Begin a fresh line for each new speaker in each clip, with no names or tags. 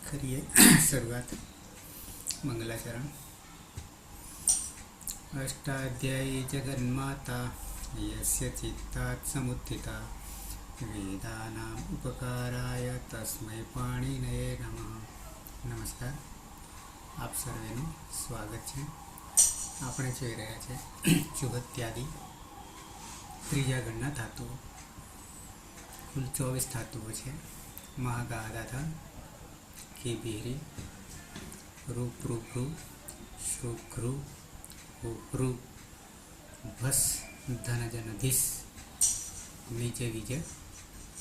करिए शुरुआत। मंगलाचरण। अष्टाध्यायी जगन्माता यस्य चित्तात् समुत्थिता वेदानाम् उपकाराय तस्मै पाणिनये नमः। नमस्कार, आप सर्वेનું સ્વાગત છે। આપણે જોઈ રહ્યા છે ચુહત્યાદિ ત્રીજા ગણના ધાતુઓ। કુલ 24 ધાતુઓ છે। મહાગાધાધા, કીભીરી, રૂપરૂપરૂ, શ્રુઘ્રુ, ઉહ્રુ, ભસ, ધનજનધીસ, નીચે વિજ,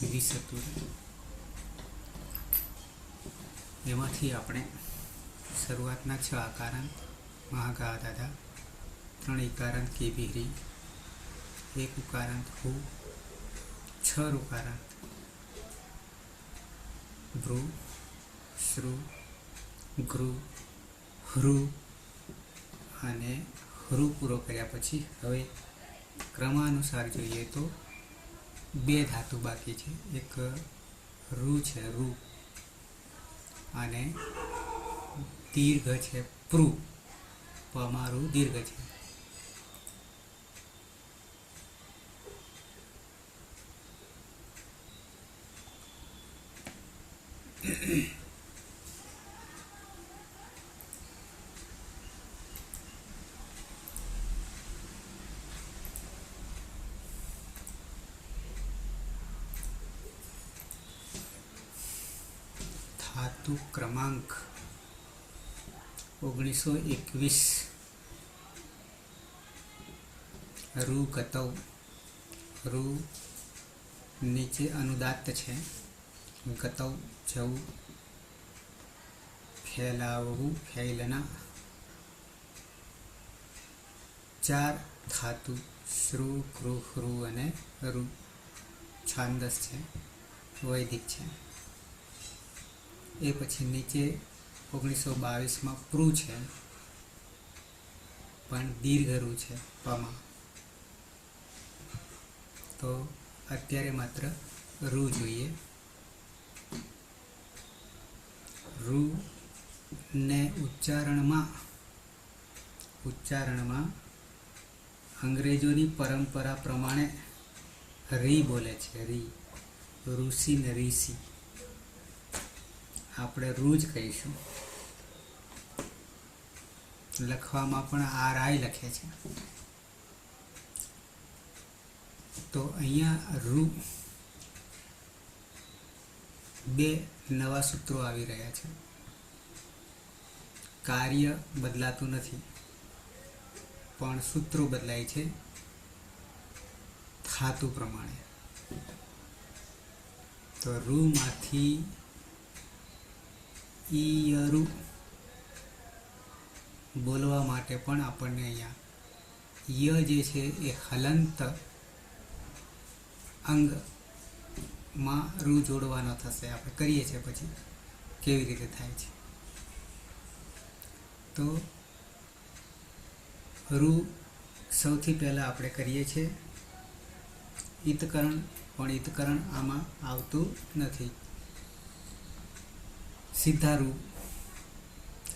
વિસતુર। એમાંથી આપણે શરૂઆતના 6 આકારાંત મહાગાધાધા, 3 ઇકારાંત કીભીરી, 1 ઉકારાંત હુ, 6 ઋકારાંત ભ્રુ, શ્રુ, ગૃ, હૃ અને હૃ પૂરો કર્યા પછી હવે ક્રમાનુસાર જોઈએ તો 2 ધાતુ બાકી છે। એક રૂ છે, રૂ, અને દીર્ઘ છે પ્રુ, પમારું દીર્ઘ છે। धातु क्रमांक 1921। रु गतौ, रु नीचे अनुदात्त है, गतौ जऊ, फैलावू, फैलना। 4 धातु श्रु, कृ, ह्रु અને રુ છાંદસ છે, વૈદિક છે। એ પછી નીચે 1922માં પ્રુ છે, પણ દીર્ઘ રૂ છે પમાં। તો અત્યારે માત્ર રૂ જોઈએ। રૂ ને ઉચ્ચારણમાં અંગ્રેજોની પરંપરા પ્રમાણે રી બોલે છે, રી, ઋષિ ને ઋષિ। આપણે રૂ જ કહીશું। લખવામાં પણ આઈ લખે છે। તો અહીંયા રૂ 2 નવા સૂત્રો આવી રહ્યા છે। કાર્ય બદલાતું નથી, પણ સૂત્રો બદલાય છે ધાતુ પ્રમાણે। તો રૂ માંથી ઈયરુ બોલવા માટે પણ આપણને અહીંયા ય જે છે એ હલંત અંગમાં રૂ જોડવાનો થશે। આપણે કરીએ છીએ પછી કેવી રીતે થાય છે। તો રૂ સૌથી પહેલાં આપણે કરીએ છીએ ઈતકરણ, પણ ઈતકરણ આમાં આવતું નથી। સીધા રૂ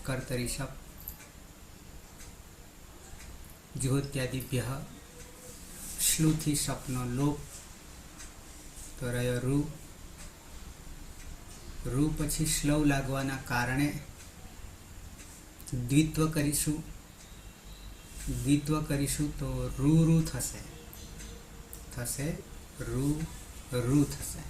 કર્તરી શપ, જ્યોત્યાદિભ્ય, શ્લુથી શપનો લોપ। તો રહ્યો રૂ। રૂ પછી શ્લવ લાગવાના કારણે દ્વિત્વ કરીશું તો રૂ રૂ થશે, રૂ રૂ થશે।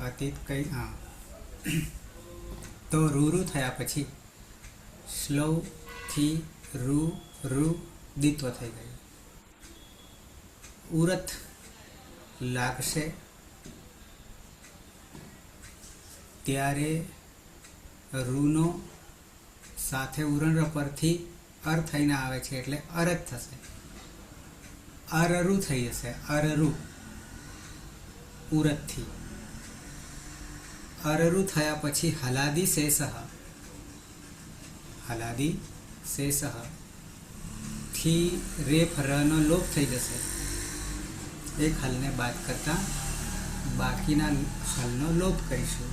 અતીત કઈ તો રૂ રૂ થયા પછી શ્લવ થી રૂ રૂ દ્વિત્વ થઈ ગયું। ઉરત લાગશે ત્યારે રૂનો સાથે ઉરણ પરથી અર થઈને આવે છે એટલે અરત થશે। અરરુ થઈ જશે, અરરુ ઉરતથી। અરરુ થયા પછી હલાદી શેષ, હલાદી શેષ થી રેફ રનો લોપ થઈ જશે. એક હલને બાદ કરતા બાકીના હલનો લોપ કરીશું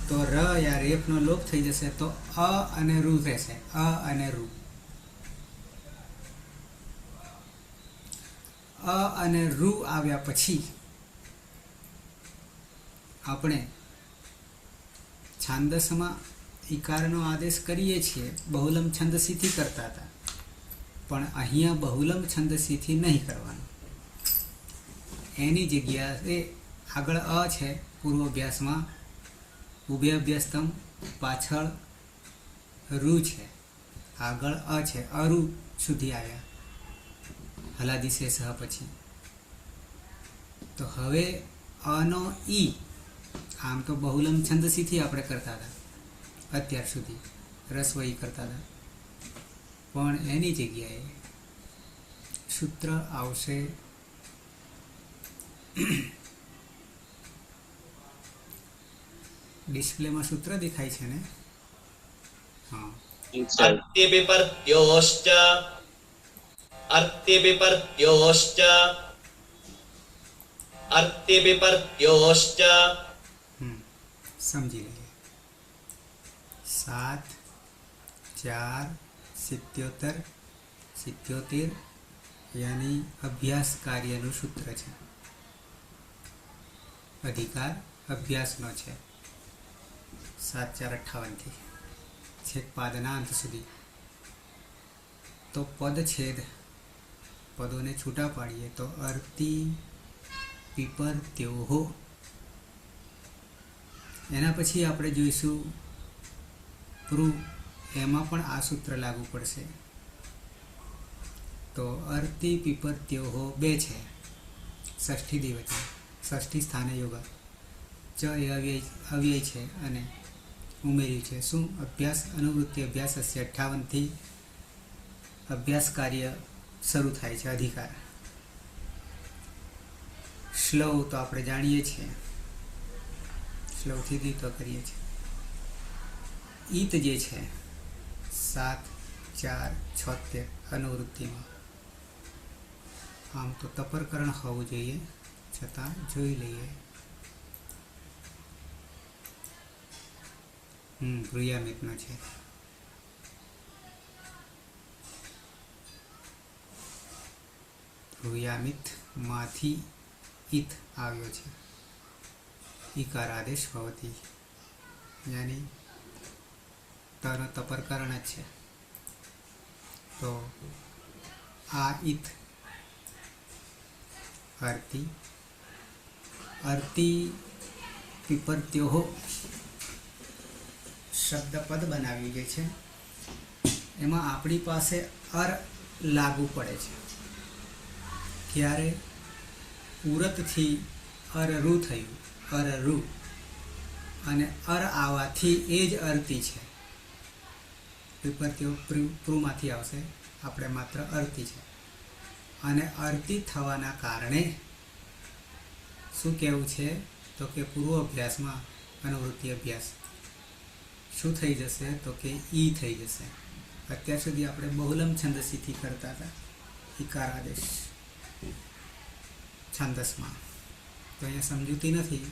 તો ર યા રેફનો લોપ થઈ જશે. તો અ અને રૂ રહેશે. અ અને રૂ, અ અને રૂ આવ્યા પછી આપણે છાંદસમાં ઈકારનો આદેશ કરીએ છીએ. બહુલમ છંદસીથી કરતા હતા, પણ અહીંયા બહુલમ છંદસીથી નહીં કરવાનું. એની જગ્યાએ આગળ અ છે પૂર્વ અભ્યાસમાં, ઉભય અભ્યાસતમ પાછળ રૂ છે, આગળ અ છે. અરુ સુધી આવ્યા હલાદી શેષ પછી. તો હવે અનો ઈ, આમ તો બહુલમ છંદસીથી આપણે કરતા હતા અત્યાર સુધી, રસવઈ કરતા હતા, પણ એની જગ્યાએ સૂત્ર આવશે ડિસ્પ્લેમાં સૂત્ર દેખાય છે ને? હા.
અર્તિવિપર્ત્યોશ્ચ, અર્તિવિપર્ત્યોશ્ચ, અર્તિવિપર્ત્યોશ્ચ.
સમજી લઈએ. 7, 4, 77, 77 યાની અભ્યાસ કાર્યનું સૂત્ર છે. અધિકાર અભ્યાસનો છે. 7, 4, 58 છેક પાદના અંત સુધી. તો પદછેદ, પદોને છૂટા પાડીએ તો અર્તિ પીપર ત્યોહો. એના પછી આપણે જોઈશું પ્રૂ, એમાં પણ આ સૂત્ર લાગુ પડશે. તો અર્તિ પીપર ત્યોહો 2 છે, ષષ્ઠી દિવચન, ષષ્ઠી સ્થાને યોગા. ચ એ અવ્યય છે અને ઉમેર્યું છે. શું? અભ્યાસ અનુવૃત્તિ અભ્યાસ 58થી અભ્યાસ કાર્ય શરૂ થાય છે. અધિકાર શ્લવ તો આપણે જાણીએ છીએ, શ્લવથી દીતો કરીએ છીએ. ઈત જે છે 7, 4, 76 અનુવૃત્તિમાં, આમ તો તપરકરણ હોવું જોઈએ, છતાં જોઈ લઈએ. ગૃહ્યામિતનો છે. ગૃહ્યામિતમાંથી ઈત આવ્યો છે. ઈકાર આદેશ ભવતી, યાની તનો તપરકરણ જ છે. તો આ ઈત અર્તિ, અર્તિ પીપરત્યોહો શબ્દપદ બનાવ્યું જે છે એમાં આપણી પાસે અર લાગુ પડે છે. ત્યારે ઉરતથી અરરૂ થયું, અરરૂ, અને અર આવવાથી એ જ અર્તિ છે. પીપરત્યો પ્રુમાંથી આવશે, આપણે માત્ર અર્તિ છે. અને અર્તિ થવાના કારણે શું કહેવું છે? તો કે પૂર્વ અભ્યાસમાં અનુવૃત્તિ અભ્યાસ શું થઈ જશે? તો કે ઈ થઈ જશે. અત્યાર સુધી આપણે બહુલમ છંદસીથી કરતા હતા ઈકાર આદેશ છંદસમાં. તો અહીંયા સમજૂતી નથી,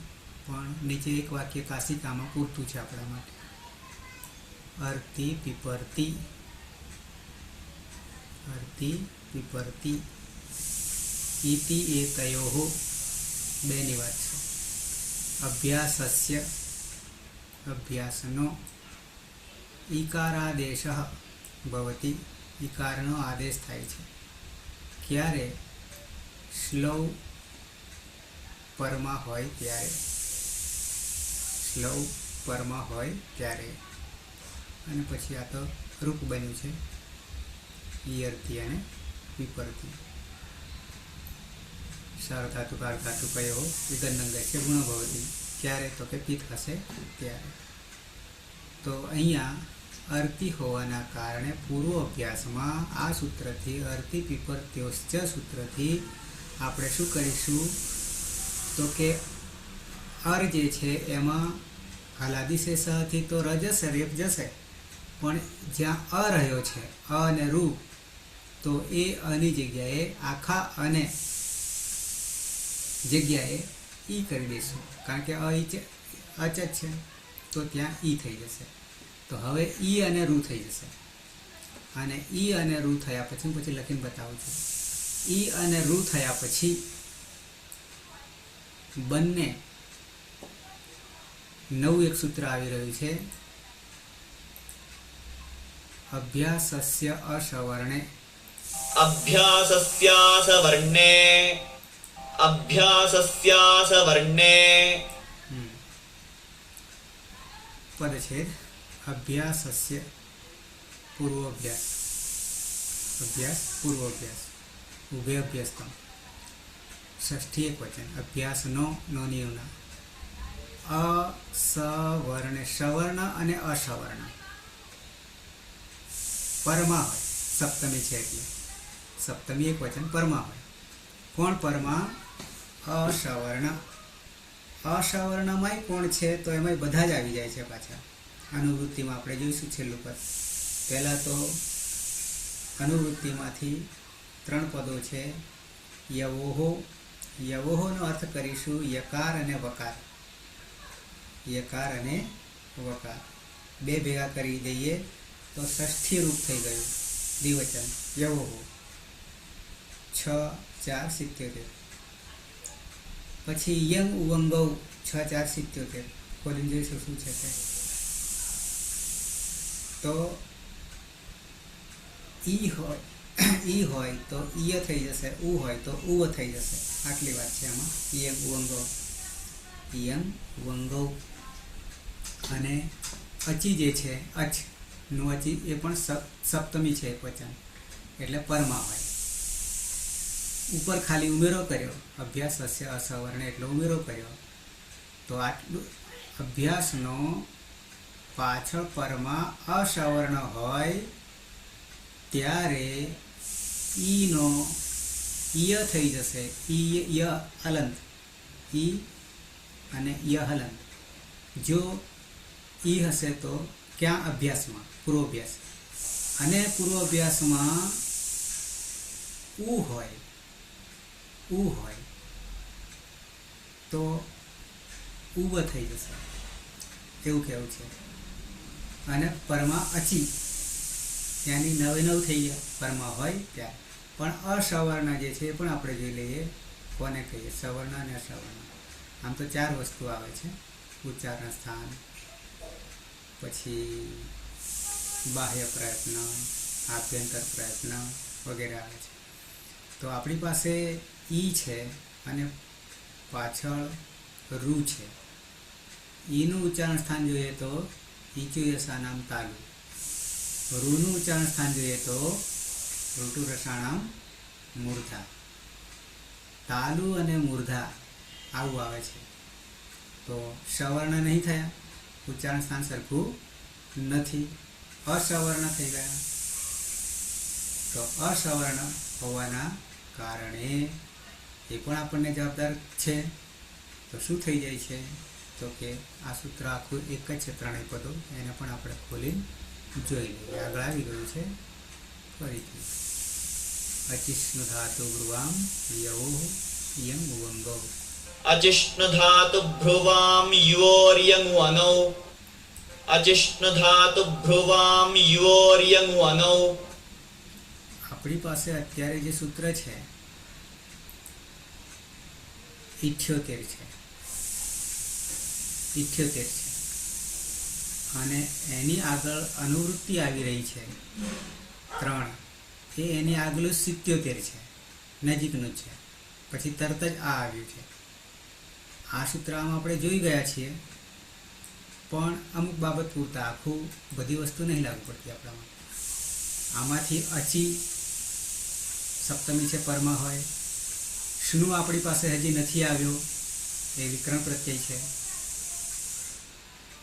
પણ નીચે એક વાક્ય કાશિકામાં પૂરતું છે આપણા માટે. અર્તિ પીપરતી, અર્તિ પીપરતી, ઈતિ એ તયોહો 2ની વાત છે. અભ્યાસસ્ય, અભ્યાસનો, ઈકારાદેશ ભવતી, ઈકારનો આદેશ થાય છે. ક્યારે? શ્લવ પરમાં હોય ત્યારે, શ્લવ પરમાં હોય ત્યારે. અને પછી આ તો રૂપ બન્યું છે ઈયરથી અને વિપરથી. સાર્વધાતુ કારધાતુ કયો વિગંદંગ છે ગુણ ભવતી. ક્યારે? તો કે પિત્ત હશે ત્યારે. તો અહીંયા અર્તિ હોવાના કારણે પૂર્વ અભ્યાસમાં આ સૂત્રથી, અર્તિ પીપરત્યોશ્ચ સૂત્રથી આપણે શું કરીશું? તો કે અર જે છે એમાં હલાદિશેષથી તો રજસ રેપ જશે, પણ જ્યાં અ રહ્યો છે અ અને રૂ, તો એ અની જગ્યાએ આખા અને જગ્યાએ ઈ કરી દઈશું, કારણ કે અચ જ છે તો ત્યાં ઈ થઈ જશે. તો હવે ઈ અને રૂ થઈ જશે, અને ઈ અને રૂ થયા પછી હું પછી લખીને બતાવું છું. ઈ અને રૂ થયા પછી બંને નવું એક સૂત્ર આવી રહ્યું છે, અભ્યાસસ્ય અસવર્ણે.
અભ્યાસસ્યાસવર્ણે અભ્યાસસ્યાસવર્ણે
પદછેદ અભ્યાસસ્ય પૂર્વોભ્યાસ, અભ્યાસ પૂર્વોભ્યાસ, ઉભય અભ્યાસતમ, ષષ્ઠી એક વચન, અભ્યાસનો નોનિયુના, અસવર્ણે, સવર્ણ અને અસવર્ણ પરમાં હોય, સપ્તમી છે એટલે સપ્તમી એક વચન પરમાં હોય. કોણ પરમાં? અસવર્ણ. અસવર્ણમાંય કોણ છે? તો એમાંય બધા જ આવી જાય છે પાછા. અનુવૃત્તિમાં આપણે જોઈશું છેલ્લું પદ. પહેલાં તો અનુવૃત્તિમાંથી 3 પદો છે. યવોહો, યવોહોનો અર્થ કરીશું યકાર અને વકાર. યકાર અને વકાર બે ભેગા કરી દઈએ તો ષષ્ઠી રૂપ થઈ ગયું દ્વિવચન યવોહો. 6, 4, 77. પછી યંગ ઉવંગૌ 6, 4, 77. ખોલીને જોઈશું શું છે તે. તો ઈ હોય તો ઈય થઈ જશે, ઉ હોય તો ઉવ થઈ જશે. આટલી વાત છે આમાં. યંગ ઉવંગૌ, યંગ ઉવંગૌ. અને અચી જે છે અચ નું અચી એ પણ સપ્તમી છે એક વચન એટલે પરમાં હોય. ઉપર ખાલી ઉમેરો કર્યો, અભ્યાસ હશે અસવર્ણ એટલે ઉમેરો કર્યો. તો આટલું અભ્યાસનો પાછળ પરમાં અસવર્ણ હોય ત્યારે ઈનો ઈય થઈ જશે. ય હલંત, ઈ અને ય હલંત. જો ઈ હશે તો ક્યાં? અભ્યાસમાં, પૂર્વાભ્યાસ. અને પૂર્વાભ્યાસમાં ઉ હોય તો ઉવ થઈ જશે, એવું કહેવું છે. અને પરમાં અચી ત્યાંની 9 થઈ ગયા પરમાં હોય ત્યાં. પણ અસવર્ણ જે છે એ પણ આપણે જોઈ લઈએ. કોને કહીએ? સવર્ણ અને અસવર્ણ. આમ તો 4 વસ્તુ આવે છે: ઉચ્ચારણ સ્થાન, પછી બાહ્ય પ્રયત્ન, આભ્યંતર પ્રયત્ન વગેરે આવે છે. તો આપણી પાસે ઈ છે અને પાછળ રૂ છે. ઈનું ઉચ્ચારણ સ્થાન જોઈએ તો ઈચુયસાનામ તાલુ. રૂનું ઉચ્ચારણ સ્થાન જોઈએ તો ઋતુ રસાણામ મૂર્ધા. તાલુ અને મૂર્ધા આવું આવે છે. તો સવર્ણ નહીં થયા, ઉચ્ચારણ સ્થાન સરખું નથી, અસવર્ણ થઈ ગયા. તો અસવર્ણ હોવાના કારણે એ પણ આપણને જવાબદાર છે. તો શું થઈ જાય છે? તો કે આ સૂત્ર આખું એક જ છે, 3 પદો. એને પણ આપણે ખોલી જોઈ લઈએ. આગળ આવી ગયું છે ફરીથી. અચિષ્ણુ ધાતુ બ્રુવામ યવો યંગ ઉવંગૌ.
અચિષ્ણુ ધાતુ ભ્રુવામ યુઓર્યંગ વનૌ અચિષ્ણુ ધાતુ ભ્રુવામ યુઓર્યંગ વનૌ.
આપણી પાસે અત્યારે જે સૂત્ર છે 78 છે. 78 છે. અને એની આગળ અનુવૃત્તિ આવી રહી છે 3. એ એની આગળ 77 છે, નજીકનું જ છે. પછી તરત જ આ આવ્યું છે. આ સૂત્રમાં આપણે જોઈ ગયા છીએ, પણ અમુક બાબત પૂરતા, આખું બધી વસ્તુ નહીં લાગુ પડતી આપણામાં. આમાંથી અચી સપ્તમી છે પરમાં હોય. શ્નુ આપણી પાસે હજી નથી આવ્યો, એ વિકરણ પ્રત્યય છે.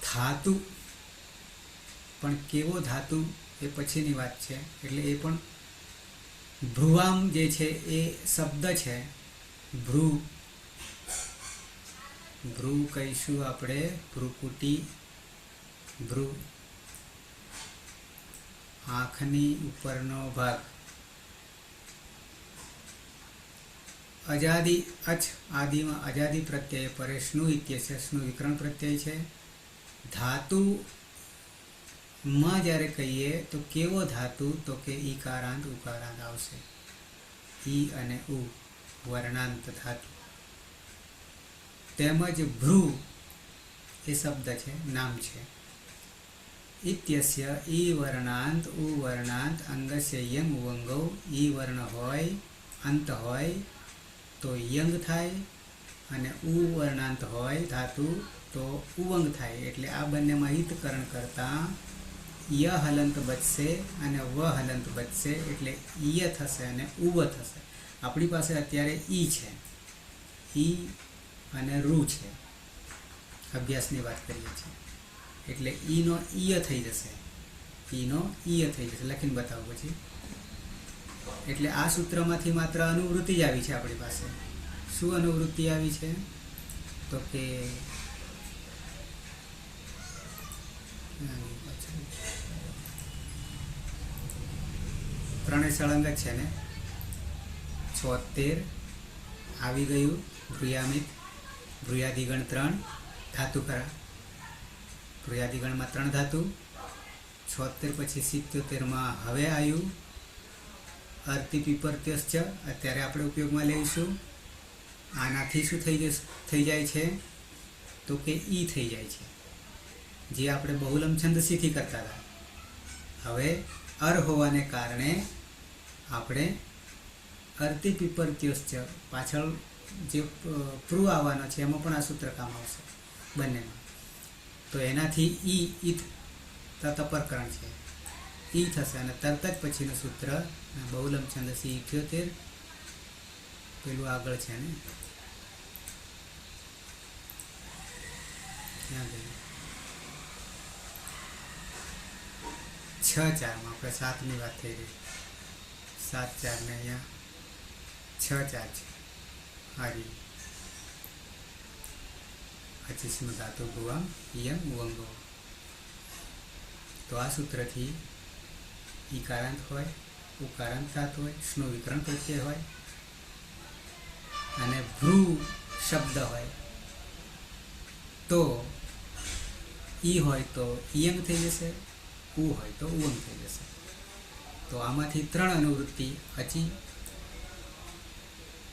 ધાતુ પણ કેવો ધાતુ એ પછીની વાત છે. એટલે એ પણ ભ્રુવામ જે છે એ શબ્દ છે. ભ્રુ ભ્રુ કહીશું આપણે ભ્રુકુટી, ભ્રુ આંખની ઉપરનો ભાગ. અજાદી અચ આદિમાં અજાદી પ્રત્યય પરે સ્નુ ઇત્યસ્ય સ્નુ વિકરણ પ્રત્યય છે. ધાતુમાં જ્યારે કહીએ તો કેવો ધાતુ તો કે ઈકારાંત ઉકારાંત આવશે. ઈ અને ઉ વર્ણાંત ધાતુ. તેમજ ભ્રુ એ શબ્દ છે, નામ છે. ઇત્યસ્ય ઈ વર્ણાંત ઉ વર્ણાંત અંગસ્ય યંગ ઉવંગો. ઈ વર્ણ હોય, અંત હોય તો યંગ થાય, અને ઉ વર્ણાંત હોય ધાતુ તો ઉવંગ થાય. એટલે આ બંનેમાં હિતકરણ કરતાં ય હલંત બચશે અને વ હલંત બચશે. એટલે ઈય થશે અને ઉવ થશે. આપણી પાસે અત્યારે ઈ છે, ઈ અને રૂ છે, અભ્યાસની વાત કરીએ છીએ. એટલે ઈનો ઈય થઈ જશે, ઈનો ઈય થઈ જશે. લખીને બતાવું પછી. એટલે આ સૂત્રમાંથી માત્ર અનુવૃત્તિ જ આવી છે આપણી પાસે. શું અનુવૃત્તિ આવી છે તો કે ત્રણેય સળંગ જ છે ને. 76 આવી ગયું. ભ્રુયામિત, ભ્રુયાદિગણ 3 ધાતુ ખરા. ભ્રુયાદિગણમાં 3 ધાતુ. 76 પછી 77માં હવે આવ્યું અર્તિ પીપરત્યશ્ચ. અત્યારે આપણે ઉપયોગમાં લઈશું. આનાથી શું થઈ જાય છે તો કે ઈ થઈ જાય છે, જે આપણે બહુલમ છંદસીથી કરતા હતા. હવે અર હોવાને કારણે આપણે અર્તિ પીપરત્યશ્ચ પાછળ જે પ્રૂ આવવાનો છે એમાં પણ આ સૂત્ર કામ આવશે બંનેમાં. તો એનાથી ઈ તપરકરણ છે, ઈ થશે. અને તરત જ પછીનું સૂત્ર બહુલમ છંદસી 78 પેલું આગળ છે ને, ક્યાં ગયું? 6-4માં આપણે 7ની વાત થઈ રહી. 7-4 ને અહીંયા 6-4 છે. હારી 25 ધાતુ ભુવામ યમ ઉવંગો. તો આ સૂત્રથી ઈકારાંત હોય, ઉકારાંત ધાતુ હોય, સ્નો વિકરણ પ્રત્યય હોય અને ભ્રુ શબ્દ હોય તો ઈ હોય તો ઈયંગ થઈ જશે, ઉ હોય તો ઉવંગ થઈ જશે. તો આમાંથી 3 અનુવૃત્તિ અચી,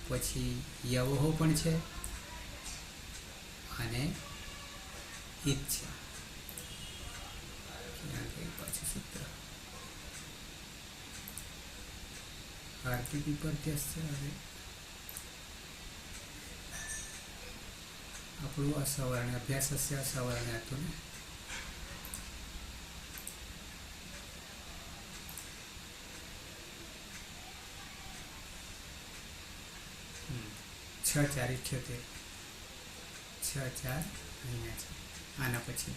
પછી યવહો પણ છે અને હિત છે. પાછું સૂત્ર આર્થિક વિપર્યસ છે. હવે આપણું અસવર્ણ અભ્યાસ હશે, અસવર્ણ હતું ને. છ 4 78 6-4 અહીંયા છે. આના પછી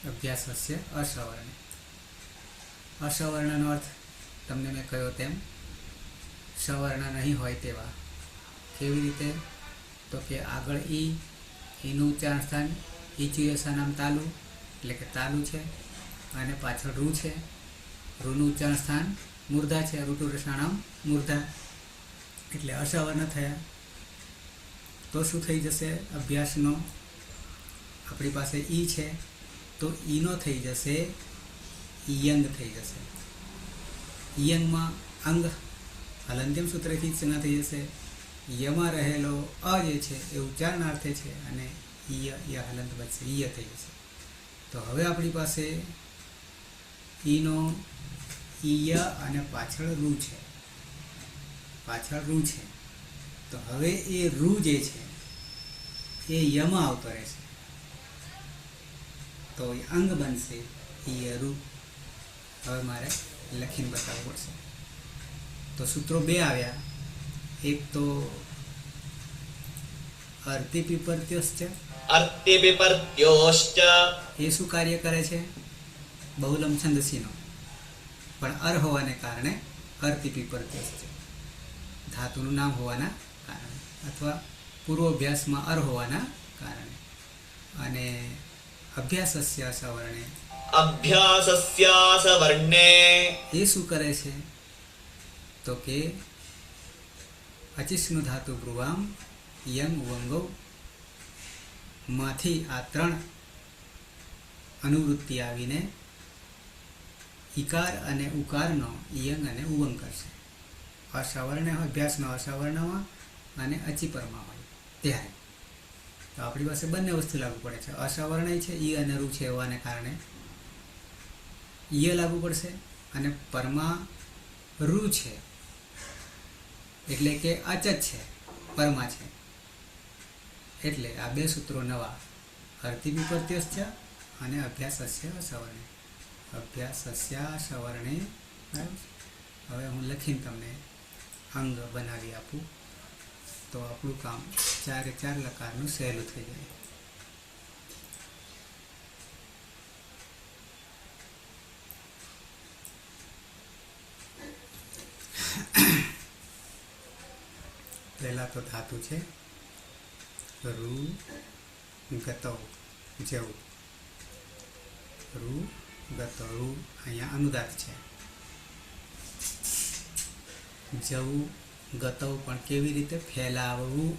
અભ્યાસ હશે અસવર્ણ. અસવર્ણનો અર્થ તમને મેં કહ્યો તેમ સવર્ણ નહીં હોય તેવા. કેવી રીતે તો કે આગળ ઈનું ઉચ્ચારણ સ્થાન ઈચુયસા નામ તાલુ, એટલે કે તાલુ છે, અને પાછળ રૂ છે. રૂનું ઉચ્ચારણ સ્થાન મૂર્ધા છે, ઋતુ રસાણામ મૂર્ધા. એટલે અસવર્ણ થયા. તો શું થઈ જશે અભ્યાસનો? આપણી પાસે ઈ છે તો ઈનો થઈ જશે ઈયંગ થઈ જશે. ઈયંગમાં અંગ હલંત્યમ સૂત્રથી જ થઈ જશે. યમાં રહેલો અ જે છે એ ઉચ્ચારણાર્થે છે અને ઈય હલંત બચશે, ઈય થઈ જશે. તો હવે આપણી પાસે ઈનો ઈય અને પાછળ રૂ છે, પાછળ રૂ છે. તો હવે એ રૂ જે છે એ યમાં આવતો રહેશે તો અંગ બનશે ઈય રૂ. હવે મારે લખીને બતાવવું પડશે. તો સૂત્રો 2 આવ્યા. એક તો અર્તિ પીપરત્યોશ્ચ.
અર્તિ પીપરત્યોશ્ચ
એ શું કાર્ય કરે છે? બહુલમ છંદસીનો, પણ અર હોવાને કારણે અર્તિ પીપરત્યોશ્ચ ધાતુનું નામ હોવાના કારણે, અથવા પૂર્વાભ્યાસમાં અર હોવાના કારણે. અને અભ્યાસસ્ય સવર્ણે
અભ્યાસસ્યાસવર્ણે
એ શું કરે છે તો કે અચિષ્ણુ ધાતુ બ્રુવામ યંગ ઉવંગો માંથી આ 3 અનુવૃત્તિ આવીને ઈકાર અને ઉકારનો યંગ અને ઉવંગ કરશે. અસવર્ણ હોય અભ્યાસનો અસવર્ણમાં અને અચિપરમાં હોય ત્યારે. તો આપણી પાસે બંને વસ્તુ લાગુ પડે છે. અસવર્ણ છે ઈ અને રૂ છે હોવાને કારણે ઈ લાગુ પડશે, અને પરમાં રૂ છે એટલે કે અચત છે, પરમાં છે, એટલે આ 2 સૂત્રો નવા અર્થી વિપર્ત્યસ્ચ અને અભ્યાસસ્ય સવર્ણે. અભ્યાસસ્ય સવર્ણે. હવે હું લખીને તમને અંગ બનાવી આપું તો આપણું કામ 4 લકારનું સહેલું થઈ જાય. પહેલા તો ધાતુ છે રૂ ગતો જવું. રૂ ગતો. રૂ અહીંયા અનુદાત છે. જવું ગતો પણ કેવી રીતે ફેલાવવું,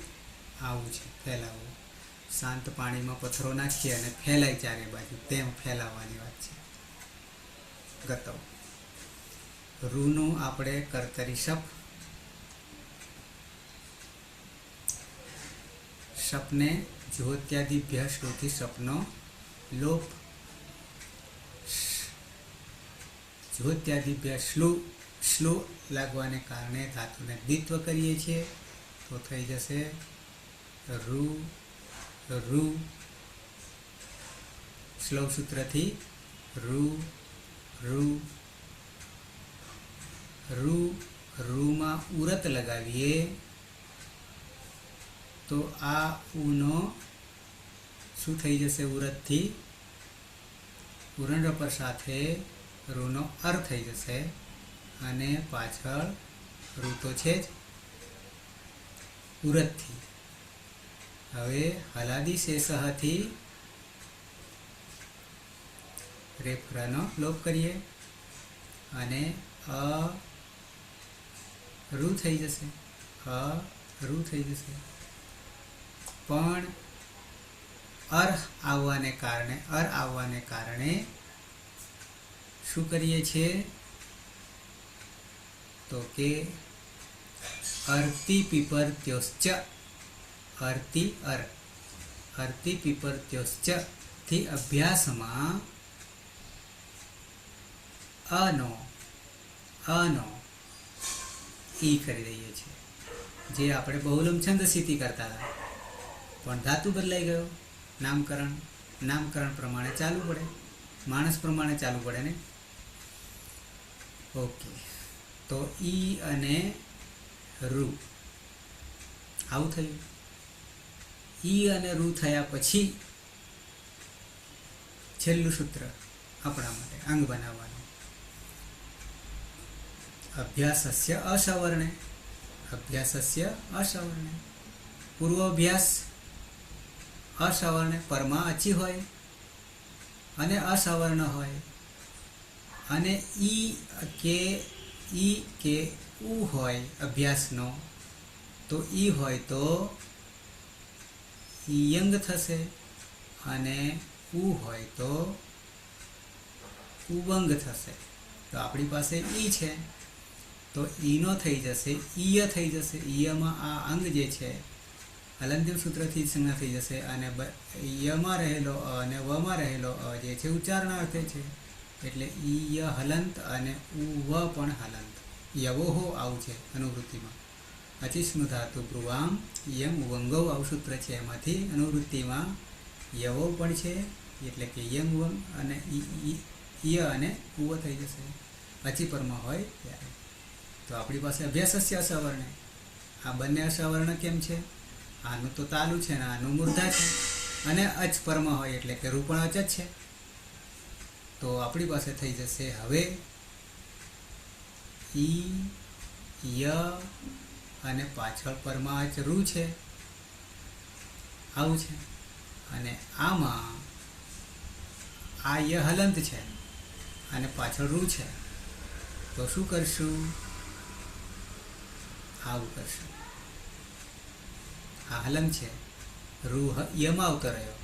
આવું છે ફેલાવવું. શાંત પાણીમાં પથ્થરો નાખીએ અને ફેલાય ચારે બાજુ, તેમ ફેલાવવાની વાત છે ગતો. રૂનું આપણે કર્તરી શપ. શપને જ્યોત્યાદિભ્ય શ્રુતિ શપનો લોપ. જ્યોત્યાદિભ્ય શ્લુ લાગવાને કારણે ધાતુને દ્વિત્વ કરીએ છીએ તો થઈ જશે રૂ રૂ. શ્લોક સૂત્રથી રૂ રૂ રૂ. રૂમાં ઉરત લગાવીએ તો આ ઉનો શું થઈ જશે? ઉરતથી ઉરંડપર સાથે રૂનો અર થઈ જશે, અને પાછળ રૂ તો છે જ ઉરતથી. હવે હલાદી શેષથી રેફરાનો લોપ કરીએ અને અ રૂ થઈ જશે. અ રૂ થઈ જશે. પણ અર આવવાને કારણે શું કરીએ છીએ તો કે અર્તિ પીપરત્યોશ્ચ. અર્તિ પીપરત્યોશ્ચ થી અભ્યાસમાં અનો ઈ કરી દઈએ છીએ. જે આપણે બહુલમ છંદ સ્થિતિ કરતા હતા, પણ ધાતુ બદલાઈ ગયો. નામકરણ પ્રમાણે ચાલવું પડે, માણસ પ્રમાણે ચાલવું પડે ને. ઓકે, તો ઈ અને રૂ આવું થયું. ઈ અને રૂ થયા પછી છેલ્લું સૂત્ર આપણા માટે અંગ બનાવવાનું. અભ્યાસસ્ય અસવર્ણે. અભ્યાસસ્ય અસવર્ણે. પૂર્વાભ્યાસ અસવર્ણ, પરમાં અચી હોય અને અસવર્ણ હોય, અને ઈ કે ઉ હોય અભ્યાસનો, તો ઈ હોય તો યંગ થશે, અને ઉ હોય તો ઉવંગ થશે. તો આપણી પાસે ઈ છે તો ઈનો થઈ જશે ઈય થઈ જશે. ઈયમાં આ અંગ જે છે હલંતિમ સૂત્રથી સંજ્ઞા થઈ જશે, અને યમાં રહેલો અ અને વમાં રહેલો અ જે છે ઉચ્ચારણાર્થે છે, એટલે ઈય હલંત અને ઉવ પણ હલંત. યવોહો આવું છે અનુવૃત્તિમાં. અચિષ્ણુ ધાતુ બ્રુવામ યમ ઉવંગો આવું સૂત્ર છે, એમાંથી અનુવૃત્તિમાં યવો પણ છે, એટલે કે યમ ઉવંગ, અને ઈય અને ઉવ થઈ જશે અચિપરમાં હોય ત્યારે. તો આપણી પાસે અભ્યાસસ્ય અસવર્ણ. આ બંને અસવર્ણ કેમ છે? આનું તો તાલુ છે ને આનું મૂર્ધા છે, અને અચ પરમાં હોય એટલે કે રૂ પણ અચ જ છે. તો આપણી પાસે થઈ જશે હવે ઈ ય અને પાછળ પરમાં અચ રૂ છે, આવું છે. અને આમાં આ ય હલંત છે અને પાછળ રૂ છે, તો શું કરશું? આવું કરશું. આ હલંત છે, રૂ યમાં આવતો રહ્યો,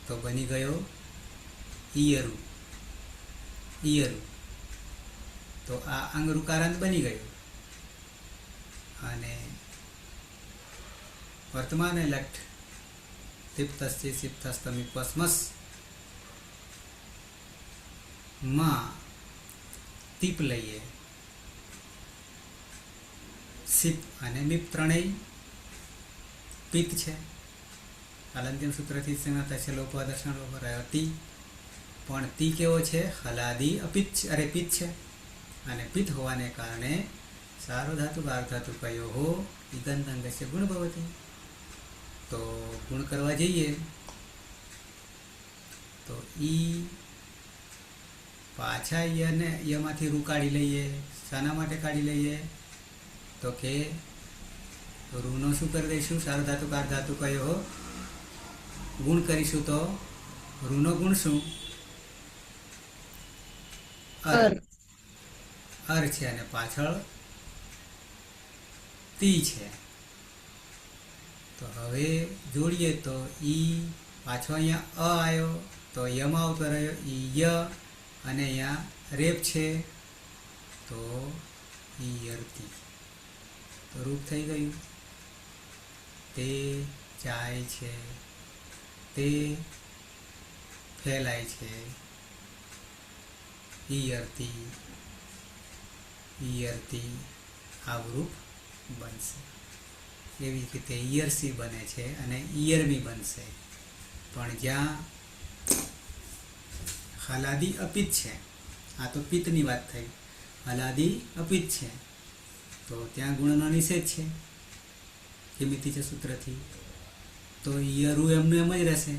તો બની ગયો ઈયરું. ઈયરું. તો આ અંગરૂકારાંત બની ગયું. અને વર્તમાને લટ તિપ્તસ્થી સિપ્તસ્તમિપસ્મસ માં તીપ લઈએ. સિપ અને મિપ ત્રણેય પિત્ત છે. હલંત્યમ સૂત્રથી છે લોપદર્શન લોપ રહ્યો તી. પણ તી કેવો છે? હલાદી અપિત્ત પિત્ત છે. અને પિત્ત હોવાને કારણે સાર્વધાતુ અર્ધાતુ કયો હો ઇગંત અંગસ્ય ગુણ ભવતી. તો ગુણ કરવા જઈએ તો ઈ પાછા યમાંથી રૂ કાઢી લઈએ. શાના માટે કાઢી લઈએ? તો કે રૂનો શું કરી દઈશું? સાર્વધાતુ અર્ધાતુ કયો હો ગુણ કરીશું. તો રૂનો ગુણ શું? અર છે અને પાછળ તી છે. તો હવે જોડીએ તો ઈ પાછો અહીંયા આવ્યો, તો યમાં આવતો રહ્યો ઈ ય, અને અહીંયા રેપ છે, તો ઈયરતી. તો રૂપ થઈ ગયું. તે જાય છે, તે ફેલાય છે, ઈયરતી. ઈયરતી આવું રૂપ બનશે. એવી રીતે ઈયરસી બને છે અને ઈયરમી બનશે. પણ જ્યાં હલાદી અપિત્ત છે, આ તો પિત્તની વાત થઈ, હલાદી અપિત્ત છે, તો ત્યાં ગુણનો નિષેધ છે કિમિતિ છે સૂત્રથી. તો ઈયરું એમનું એમ જ રહેશે.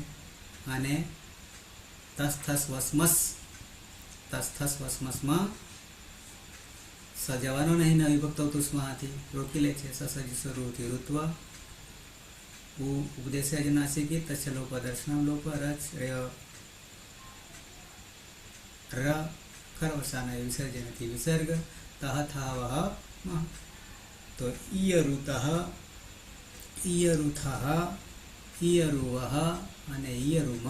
અને તસ્થસ વસમસમાં સજવાનો નહીં, અવિભક્ત તુષ્માથી રોકી લે છે. સસજી સ્વરૂપથી ઋત્વ ઉપદેશ જ નાસિકી તસ્ય લોપ દર્શનમ લોપ રચ ર ખરવસાના વિસર્જનથી વિસર્ગ તહ થા વહ મહ. તો ઈયરુતઃ ઈયરુથઃ ઈયરુવહ અને ઈયરુમહ.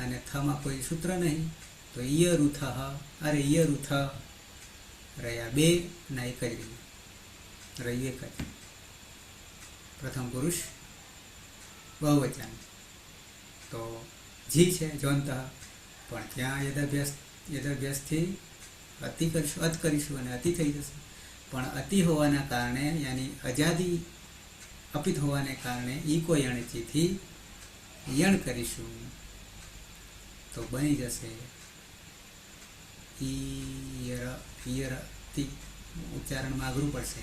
અને થમાં કોઈ સૂત્ર નહીં, તો ઈયરુથઃ ઈયરુથ રહ્યા બે ના એક જ રહ્યું એક જ. પ્રથમ પુરુષ બહુવચન. તો જી છે જોનતઃ, પણ ત્યાં યદભ્યાસથી અતિ કરીશું, અત કરીશું અને અતિ થઈ જશે. પણ અતિ હોવાના કારણે યાની અજાદી અપિત હોવાને કારણે ઈકો યણચીથી યણ કરીશું, તો બની જશે ઈયરતી. ઉચ્ચારણમાં અઘરું પડશે.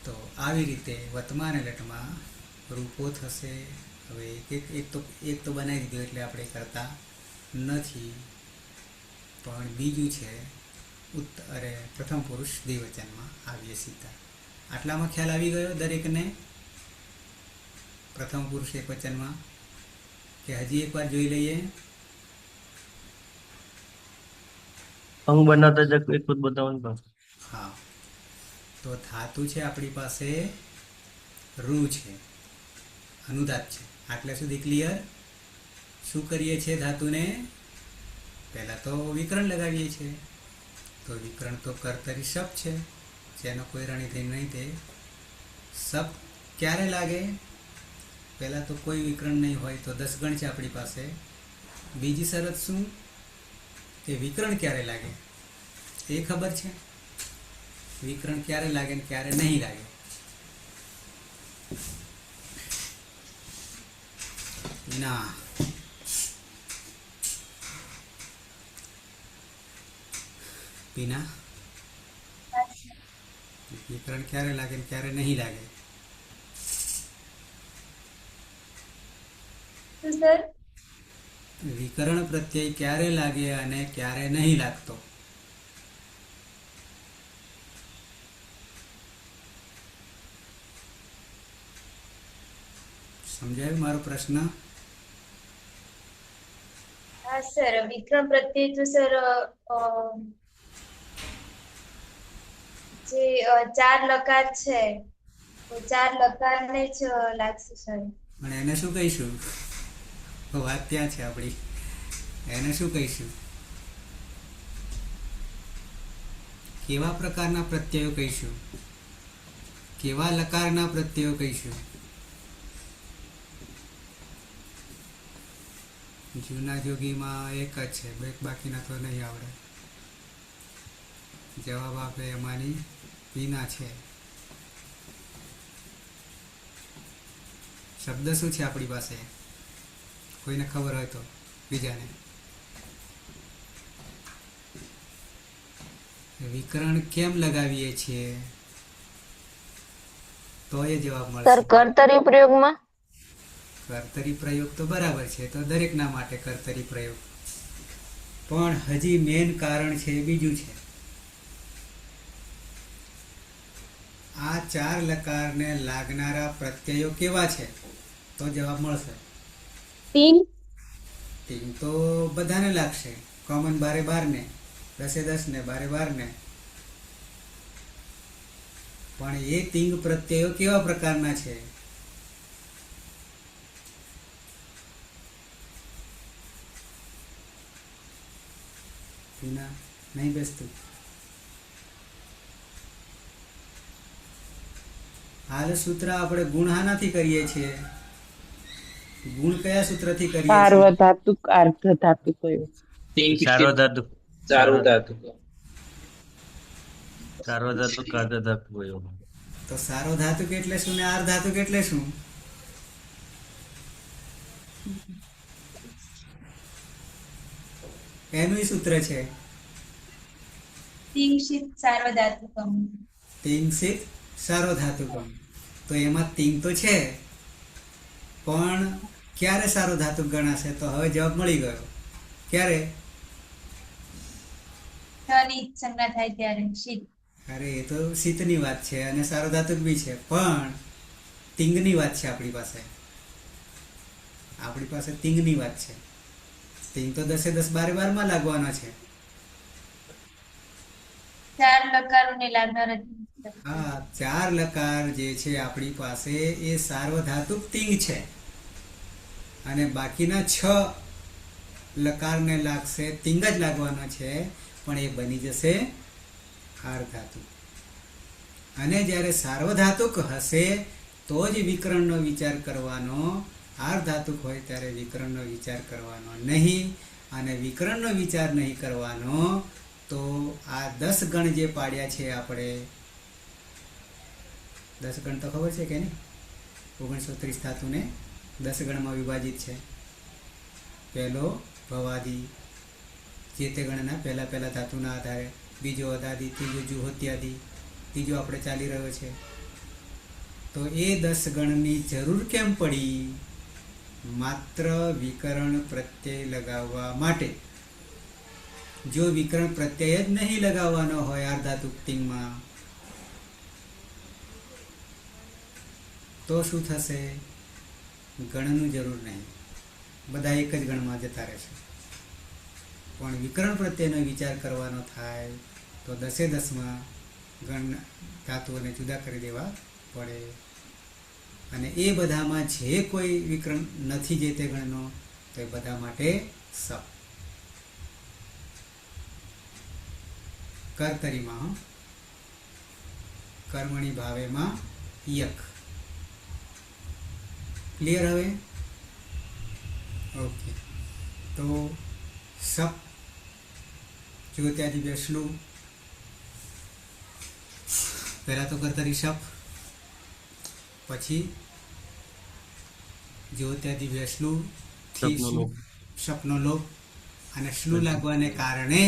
તો આવી રીતે વર્તમાન લટમાં રૂપો થશે. હવે એક તો બનાવી દીધું એટલે આપણે કરતા નથી, પણ બીજું છે પ્રથમ પુરુષ દ્વિવચનમાં આવીએ સીધા. આટલામાં ખ્યાલ આવી ગયો દરેકને પ્રથમ પુરુષ એક વચનમાં, કે હજી એકવાર જોઈ લઈએ?
અંગ બનાવતા જ એક જ બતાવવાનું.
હા, તો ધાતુ છે આપણી પાસે રૂ છે, અનુદાત છે. આટલે સુધી ક્લિયર? શું કરીએ છીએ ધાતુને? પહેલાં તો વિકરણ લગાવીએ છીએ. તો વિકરણ તો કર્તરી શપ છે, જેનો કોઈ રણીથી નહીં. તે શપ ક્યારે લાગે? પહેલાં તો કોઈ વિકરણ નહીં હોય તો 10 ગણ છે આપણી પાસે. બીજી શરત શું? કે વિકરણ ક્યારે લાગે એ ખબર છે. વિકરણ ક્યારે લાગે ને ક્યારે નહીં લાગે. ના, પીના વિકરણ ક્યારે લાગે ને ક્યારે નહીં લાગે? વિકરણ પ્રત્યય ક્યારે લાગે અને ક્યારે નહીં લાગતો? સમજાયું મારો પ્રશ્ન?
હા સર, વિક્રમ પ્રત્યય તો સર જે 4 લકાર છે તો 4 લકારને જ લાગશે સર.
પણ એને શું કહીશું? વાત ત્યાં છે આપણી. એને શું કહીશું? કેવા પ્રકારના પ્રત્યયો કહીશું? કેવા લકારના પ્રત્યયો કહીશું? જૂના જોગીમાં એક જ છે, બાકીના તો નહીં આવડે. જવાબ આપે એમાંની વિના છે. શબ્દ શું છે આપણી પાસે? કોઈને ખબર હોય તો બીજાને. વિકરણ કેમ લગાવીએ છીએ તો એ જવાબ
સર
મળશે.
કર્તરી પ્રયોગમાં
કર્તરી પ્રયોગ તો બરાબર છે, તો દરેકના માટે કર્તરી પ્રયોગ. પણ હજી મેન કારણ છે એ બીજું છે. આ 4 લકારને લાગનારા પ્રત્યયો કેવા છે તો જવાબ મળશે.
તીન
તિંગ તો બધાને લાગશે, કોમન 12 ને, 10 ને, 12 ને. પણ એ તિંગ પ્રત્યયો કેવા પ્રકારના છે? વિના નહીં બેસતું. હાલ સૂત્ર આપણે ગુણ હાનાથી કરીએ છીએ? ગુણ કયા સૂત્રથી કરીએ છીએ?
સાર્વધાતુક અર્ધધાતુક
સાર્વધાતુક
સાર્વધાતુક.
સાર્વધાતુક અર્ધધાતુક હોય.
તો સાર્વધાતુક એટલે શું ને અર્ધધાતુક એટલે શું? એનું સૂત્ર છે
તિંગશિત સાર્વધાતુકમ.
તિંગસિત સાર્વધાતુકમ. તો એમાં તિંગ તો છે, પણ ક્યારે સાર્વધાતુક ગણાશે? તો હવે જવાબ મળી ગયો. ક્યારે?
થની સંજ્ઞા થાય ત્યારે શીત.
અરે એ તો શીતની વાત છે અને સાર્વધાતુક બી છે, પણ તિંગની વાત છે આપણી પાસે. આપણી પાસે તિંગની વાત છે. તિંગ તો 10 12 માં લાગવાનો છે.
4 લકારોને લાગનાર
હા, 4 લકાર જે છે આપણી પાસે એ સાર્વધાતુક તિંગ છે, અને બાકીના 6 લકારને લાગશે તિંગ જ લાગવાનો છે, પણ એ બની જશે અર્ધધાતુક. અને જ્યારે સાર્વધાતુક હશે તો જ વિકરણનો વિચાર કરવાનો. અર્ધધાતુક હોય ત્યારે વિકરણનો વિચાર કરવાનો નહીં. અને વિકરણનો વિચાર નહીં કરવાનો તો આ 10 ગણ જે પાડ્યા છે આપણે, 10 ગણ તો ખબર છે કે નહીં? 39 ધાતુને 10 ગણમાં વિભાજિત છે. પહેલો ભવાદી, જે તે ગણના પહેલા ધાતુના આધારે, બીજો અદાદી, ત્રીજો જુહોત્યાદી, ત્રીજો આપણે ચાલી રહ્યો છે. તો એ 10 ગણની જરૂર કેમ પડી? માત્ર વિકરણ પ્રત્યય લગાવવા માટે. જો વિકરણ પ્રત્યય જ નહીં લગાવવાનો હોય અર્ધધાતુક તિંગમાં તો શું થશે? ગણનું જરૂર નહીં, બધા એક જ ગણમાં જતા રહેશે. પણ વિકરણ પ્રત્યેનો વિચાર કરવાનો થાય તો 10 ગણ ધાતુઓને જુદા કરી દેવા પડે. અને એ બધામાં જે કોઈ વિકરણ નથી જે તે ગણનો, તો એ બધા માટે સપ. કર્તરીમાં કર્મણી ભાવેમાં યક. ક્લિયર હવે? ઓકે. તો સપ જો ત્યાંથી બેસલું, પહેલા તો કર્તરી સપ, પછી જો ત્યાંથી બેસલું સપનો લોપ, અને શ્લુ લાગવાને કારણે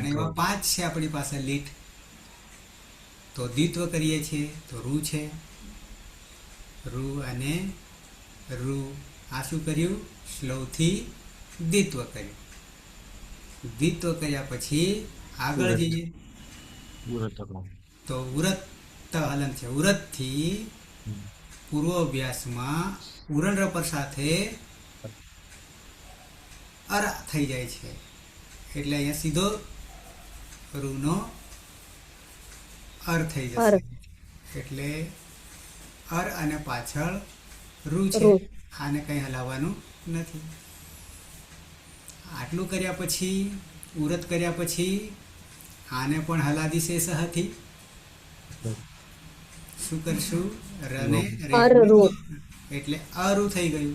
એવા 5 છે આપણી પાસે લીટ. તો દ્વિત્વ કરીએ છીએ તો રૂ છે, રૂ અને રૂ. આ શું કર્યું? શ્લોથી દ્વિત્વ કર્યું. દ્વિત્વ કર્યા પછી આગળ જઈએ તો ઉરત હલન છે. ઉરતથી પૂર્વાભ્યાસમાં ઉરણ રપર સાથે અર થઈ જાય છે, એટલે અહીંયા સીધો રૂનો અર થઈ
અર.
જશે. એટલે અર અને પાછળ રૂ છે.
રૂ.
આને કંઈ હલાવવાનું નથી. આટલું કર્યા પછી, ઉરત કર્યા પછી આને પણ હલાદી શેષહથી શું કરશું? રને
અર રૂ.
એટલે અરુ થઈ ગયું.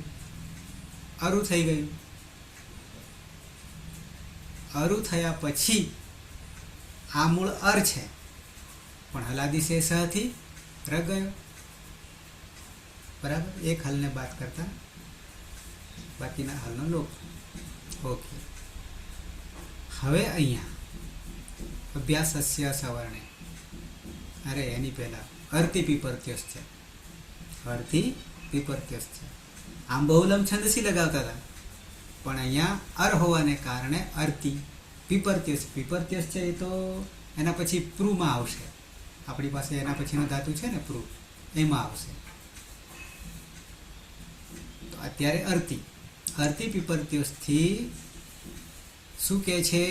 અરુ થઈ ગયું. અરુ થયા પછી આ મૂળ અર છે, પણ હલાદી શેષહથી ર ગયો. બરાબર. એક હલને બાદ કરતા બાકીના હલનો લોપ. ઓકે. હવે અહીંયા અભ્યાસસ્ય સવર્ણે, અરે એની પહેલા અર્થી પીપરત્યસ છે. અર્થી પીપરત્યસ છે. આમ બહુલમ છંદસી લગાવતા હતા, પણ અહીંયા અર હોવાને કારણે અર્થી પીપરત્યસ. પીપરત્યસ છે એ તો એના પછી પ્રુમાં આવશે. આપણી પાસે એના પછીનો ધાતુ છે ને પ્રુ, એમાં આવશે. તો અત્યારે અર્થી પીપરત્યસથી શું કહે છે?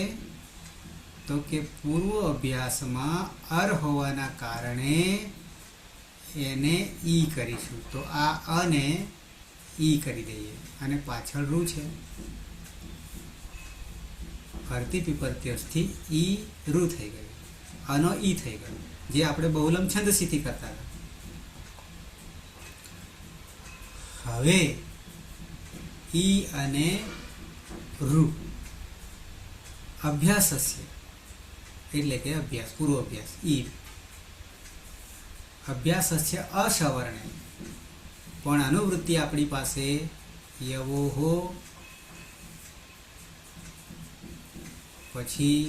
તો કે પૂર્વ અભ્યાસમાં અર હોવાના કારણે એને ઈ કરીશું. તો આ અને ઈ કરી દઈએ, અને પાછળ રૂ છે. અર્થી પીપરત્યસથી ઈ રૂ થઈ ગયું, અનો ઈ થઈ ગયું, જે આપણે બહુલમ છંદસીથી કરતા હતા. હવે ઈ અને રૂ અભ્યાસસ્ય એટલે કે અભ્યાસ, પૂર્વ અભ્યાસ. ઈ અભ્યાસસ્ય અસવર્ણે, પણ અનુવૃત્તિ આપણી પાસે યવોહો, પછી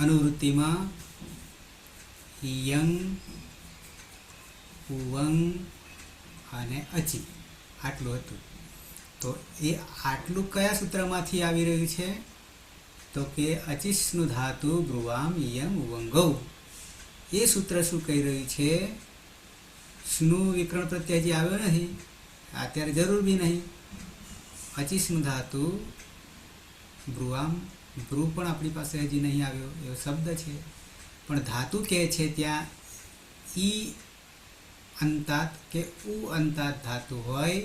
અનુવૃત્તિમાં યંગ, ઉવંગ અને અચી આટલું હતું. તો એ આટલું કયા સૂત્રમાંથી આવી રહ્યું છે? તો કે અચિષ્ણુ ધાતુ બ્રુવામ યમ ઉવંગૌ. એ સૂત્ર શું કહી રહ્યું છે? સ્નુ વિકરણ પ્રત્યય હજી આવ્યો નથી, અત્યારે જરૂર બી નહીં. અચિષ્ણુ ધાતુ બ્રુવામ, બ્રુ પણ આપણી પાસે હજી નહીં આવ્યો, એવો શબ્દ છે. પણ ધાતુ કહે છે ત્યાં ઈ અંતાત કે ઉ અંતાત ધાતુ હોય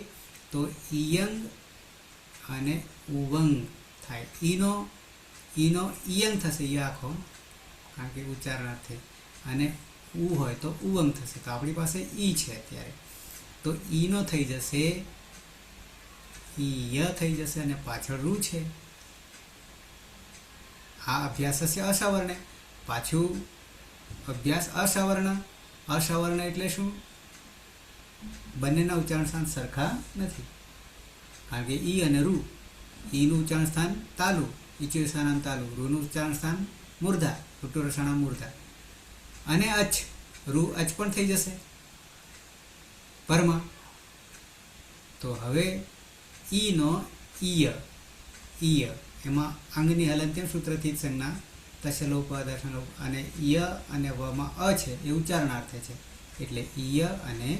તો ઈયંગ અને ઉવંગ થાય. ઈનો ઈયંગ થશે, ઈ આખો, કારણ કે ઉચ્ચારણાર્થે. અને ઉ હોય તો ઉવંગ થશે. તો આપણી પાસે ઈ છે અત્યારે, તો ઈનો થઈ જશે ઈ ય થઈ જશે, અને પાછળ રૂ છે. આ અભ્યાસ છે અસવર્ણ. પાછું અભ્યાસ અસવર્ણ. અસવર્ણ એટલે શું? બંનેના ઉચ્ચારણ સ્થાન સરખા નથી, કારણ કે ઈ અને રૂ, ઈનું ઉચ્ચારણ સ્થાન તાલુ, ઈચિરસાનામ તાલુ, રૂનું ઉચ્ચારણ સ્થાન મૂર્ધા, રૂટુરસાણામ મૂર્ધા. અને અચ, રૂ અચ પણ થઈ જશે પરમાં. તો હવે ઈનો ઈય, ઈય એમાં અંગની હલંત્યમ સૂત્રથી જ સંજ્ઞા તશલોપ દર્શનલોપ, અને ય અને વમાં અ છે એ ઉચ્ચારણાર્થે છે, એટલે ઈય અને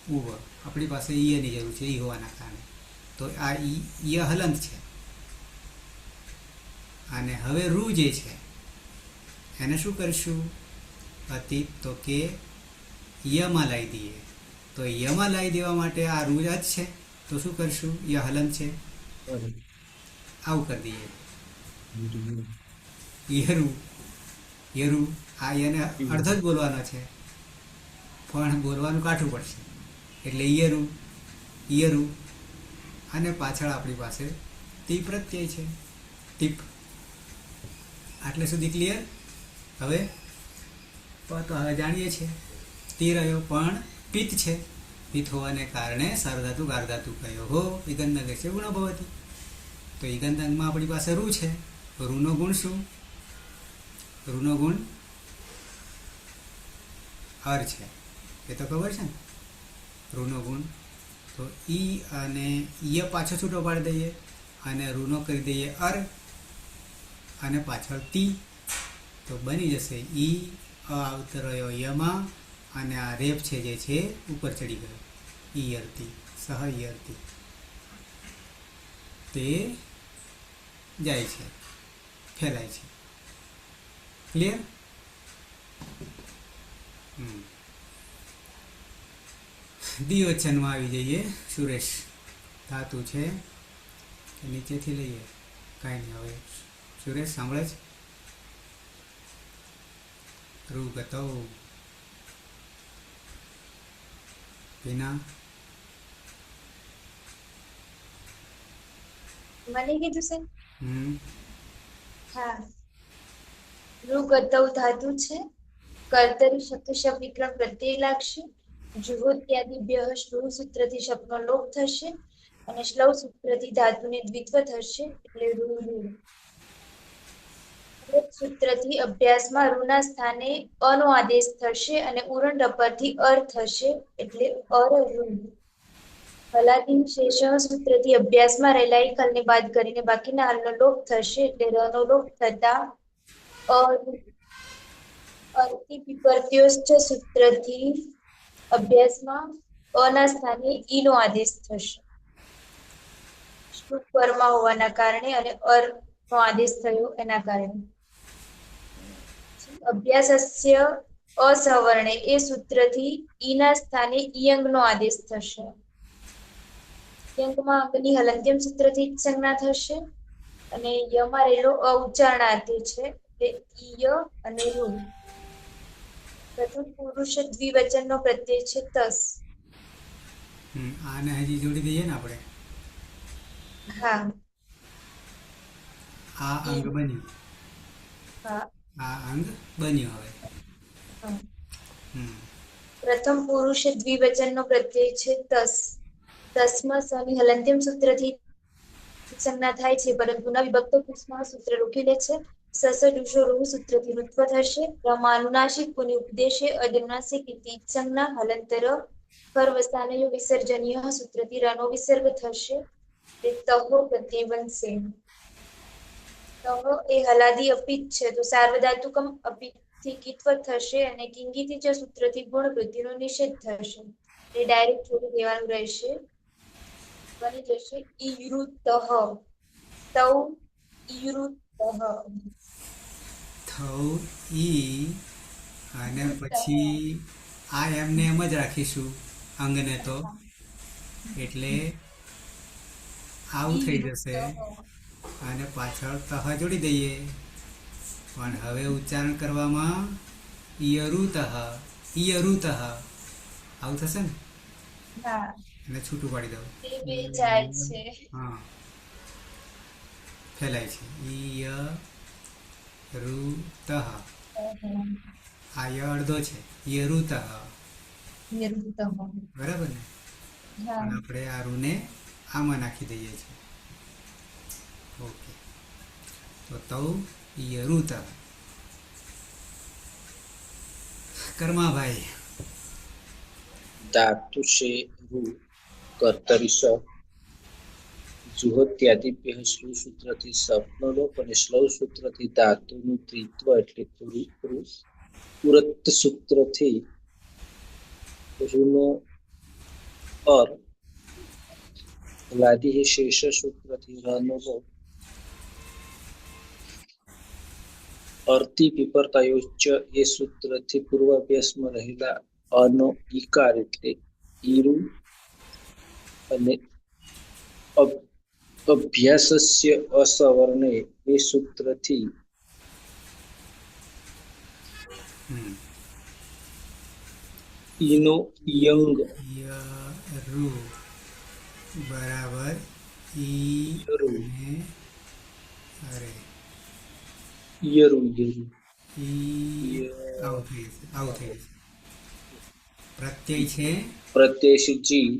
ઉવ. આપણી પાસે ઈયની જરૂર છે ઈ હોવાના કારણે. તો આ ઈય હલંત છે. અને હવે રૂ જે છે એને શું કરીશું? અતીત, તો કે યમાં લાવી દઈએ. તો યમાં લાવી દેવા માટે આ રૂ જ છે, તો શું કરશું? ય હલંત છે, આવું કરી દઈએ. યરુ, યરુ. આ યને અર્ધ જ બોલવાનો છે, પણ બોલવાનું કાઠું પડશે, એટલે ઈયરુ, ઈયરુ. અને પાછળ આપણી પાસે તી પ્રત્યય છે, ટીપ. આટલે સુધી ક્લિયર? હવે તો હવે જાણીએ છીએ તી રહ્યો, પણ પિત્ત છે. પિત્ત હોવાને કારણે સાર્વધાતુ ગાર્ધાતુ કયો હો ઈગંધંગ છે ગુણ ભવતી. તો ઈગંધંગમાં આપણી પાસે રૂ છે. રૂનો ગુણ શું? રૂનો ગુણ અર છે, એ તો ખબર છે ને રૂનો ગુણ. તો ઈ અને ઈય પાછો છૂટો પાડી દઈએ, અને રૂનો કરી દઈએ અર, અને પાછળ તી. તો બની જશે ઈ અ આવતો રહ્યો યમાં, અને આ રેપ છે જે છે ઉપર ચડી ગયો, ઈયરથી સહ ઈયરથી તે જાય છે, ફેલાય છે. ક્લિયર? દ્વિવચનમાં આવી જઈએ. સુરેશ, ધાતુ છે કે નીચેથી લઈએ? કાંઈ નહીં. હવે સુરેશ સાંભળે છે? રૂગતો વિના
મને કીધું છે.
હમ
હા, ઋગતૌ ધાતુ છે. કર્તરી શબ્દ વિક્રમ પ્રત્યય લાગશે. જુહોત્યાદિભ્ય શ્લુવ સૂત્રથી શબ્દનો લોપ થશે અને શ્લવ સૂત્રથી ધાતુને દ્વિત્વ થશે એટલે રૂ રૂ. સૂત્રથી અભ્યાસમાં રૂના સ્થાને અનો આદેશ થશે અને ઉરણ રપરથી અર થશે એટલે અર રૂ. હલાદિન શેષ સૂત્રથી અભ્યાસમાં રહેલા એક હલને બાદ કરીને બાકીના હલનો લોપ થશે એટલે રનો લોપ થતા અર્થી વિપર્ત્યોશ્ચ સૂત્રથી અભ્યાસમાં અના સ્થાને ઈનો આદેશ થશે. શ્લુક પરમાં હોવાના કારણે અને અર નો આદેશ થયો એના કારણે. અભ્યાસસ્ય અસવર્ણે એ સૂત્રથી ઈના સ્થાને ઈયંગનો આદેશ થશે. યંગમાં અંગની હલંત્યમ સૂત્રથી જ સંજ્ઞા થશે અને યમાં રહેલો ઉચ્ચારણાર્થી છે એટલે ઈય અને રૂ. પ્રથમ પુરુષ દ્વિવચનનો પ્રત્યય છે તસ.
આને હજી જોડી દઈએ ને આપણે.
હા
આ અંગ બન્યું,
હા
આ અંગ બન્યું. હવે
હા.
હમ
પ્રથમ પુરુષ દ્વિવચનનો પ્રત્યય છે તસ. તસ્માં સની હલંત્યમ સૂત્રથી સંજ્ઞા થાય છે પરંતુ ન વિભક્ત પુરુષમાં સૂત્ર રોકી લે છે. સસ ડુષો રૂ સૂત્રથી ઋત્વ થશે. રમાનુનાસિક પુનિ ઉપદેશે અનુનાસિક ઇતિ સંજ્ઞા હલંતર કર્વસ્થાનયો વિસર્જનીય સૂત્રથી રનો વિસર્ગ થશે. તહો પ્રત્યય બનશે. તહ એ હલાદી અપિત છે તો સાર્વધાતુકમ અપિતથી કિત્વ થશે અને કિંગીથી જ સૂત્રથી ગુણ વૃદ્ધિનો નિષેધ થશે. એ ડાયરેક્ટ છોડી દેવાનું રહેશે. બની જશે ઈરુતઃ. તૌ ઈરુતઃ.
થૌ ઈ અને પછી આ એમને એમ જ રાખીશું અંગને તો, એટલે આવું થઈ જશે અને પાછળ તહ જોડી દઈએ. પણ હવે ઉચ્ચારણ કરવામાં ઈયરુતઃ ઈયરુતઃ આવું થશે ને,
હા
અને છૂટું પાડી દઉં.
તે બે જાય છે.
હા, ફેલાય છે. ઈય રુતઃ. આ ય અડધો છે. યરુતઃ.
નિરુતઃ.
બરાબર ને?
હા
પણ આપણે આ રૂને આમાં નાખી દઈએ છીએ. ઓકે, તો તૌ યરુતઃ. કર્માભાઈ.
धातु से रु कर्तरी स जुहोत्यादिभ्य श्लू सूत्रથી સપનો લોપ અને શ્લવ સૂત્રથી ધાતુનું ત્રિત્વ એટલે પુરત સૂત્રથી ઋનો અર લાદી શેષ સૂત્રથી રનો લોપ અર્થી વિપર્તાયોચ્ચ એ સૂત્રથી પૂર્વાભ્યાસમાં રહેલા અનો ઈકાર એટલે ઈરુ અને અભ્યાસસ્ય અસવર્ણે એ સૂત્રથી ઈનો યંગ
યરુ બરાબર ઈ અને અરે
યરુ યરુ
ઈ આવું થઈ જશે, આવું થઈ જશે. પ્રત્યય છે.
પ્રત્યય છે જી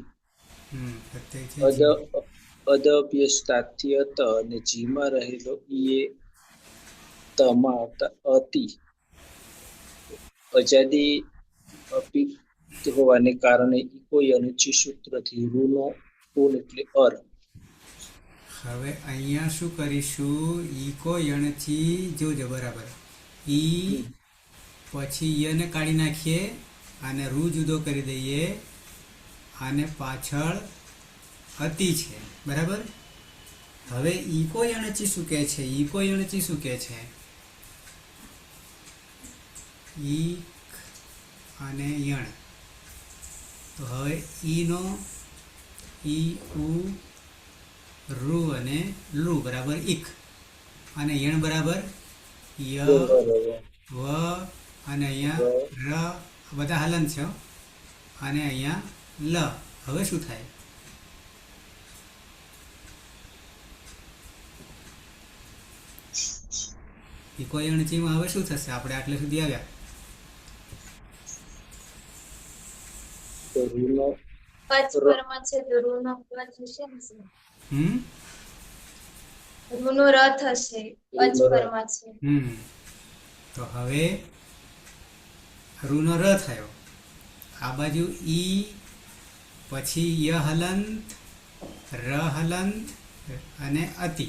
પ્રત્યય છે
અદ
જી.
અદભ્યસ્તાથી અત અને જીમાં રહેલો ઈએ તમા આવતા અતિ અજાદી અપિત હોવાને કારણે કોઈ અનુચિત સૂત્રથી રૂનો પૂન એટલે અર.
હવે અહીંયા શું કરીશું? ઈકો યણચી જોજો બરાબર. ઈ પછી યને કાઢી નાખીએ અને રૂ જુદો કરી દઈએ અને પાછળ અતિ છે, બરાબર. હવે ઈકો યણચી શું કહે છે? ઈકો યણચી શું કહે છે? ઈક અને યણ. તો હવે ઈનો ઈ ઉ રૂ અને લુ બરાબર ઈક, અને યણ બરાબર ય વ, અને અહીંયા ર, બધા હલન છે હો. અને અહીંયા લ. હવે શું થાય? ઈકો યણચીમાં હવે શું થશે? આપણે આટલે સુધી આવ્યા.
તો રૂનો
અચપરમાં છે તો રૂનો ર થશે ને સર?
હમ
રૂનો ર થશે, અચપરમાં છે.
તો હવે રૂનો ર થયો. આ બાજુ ઈ, પછી ય હલંત, ર હલંત અને અતિ,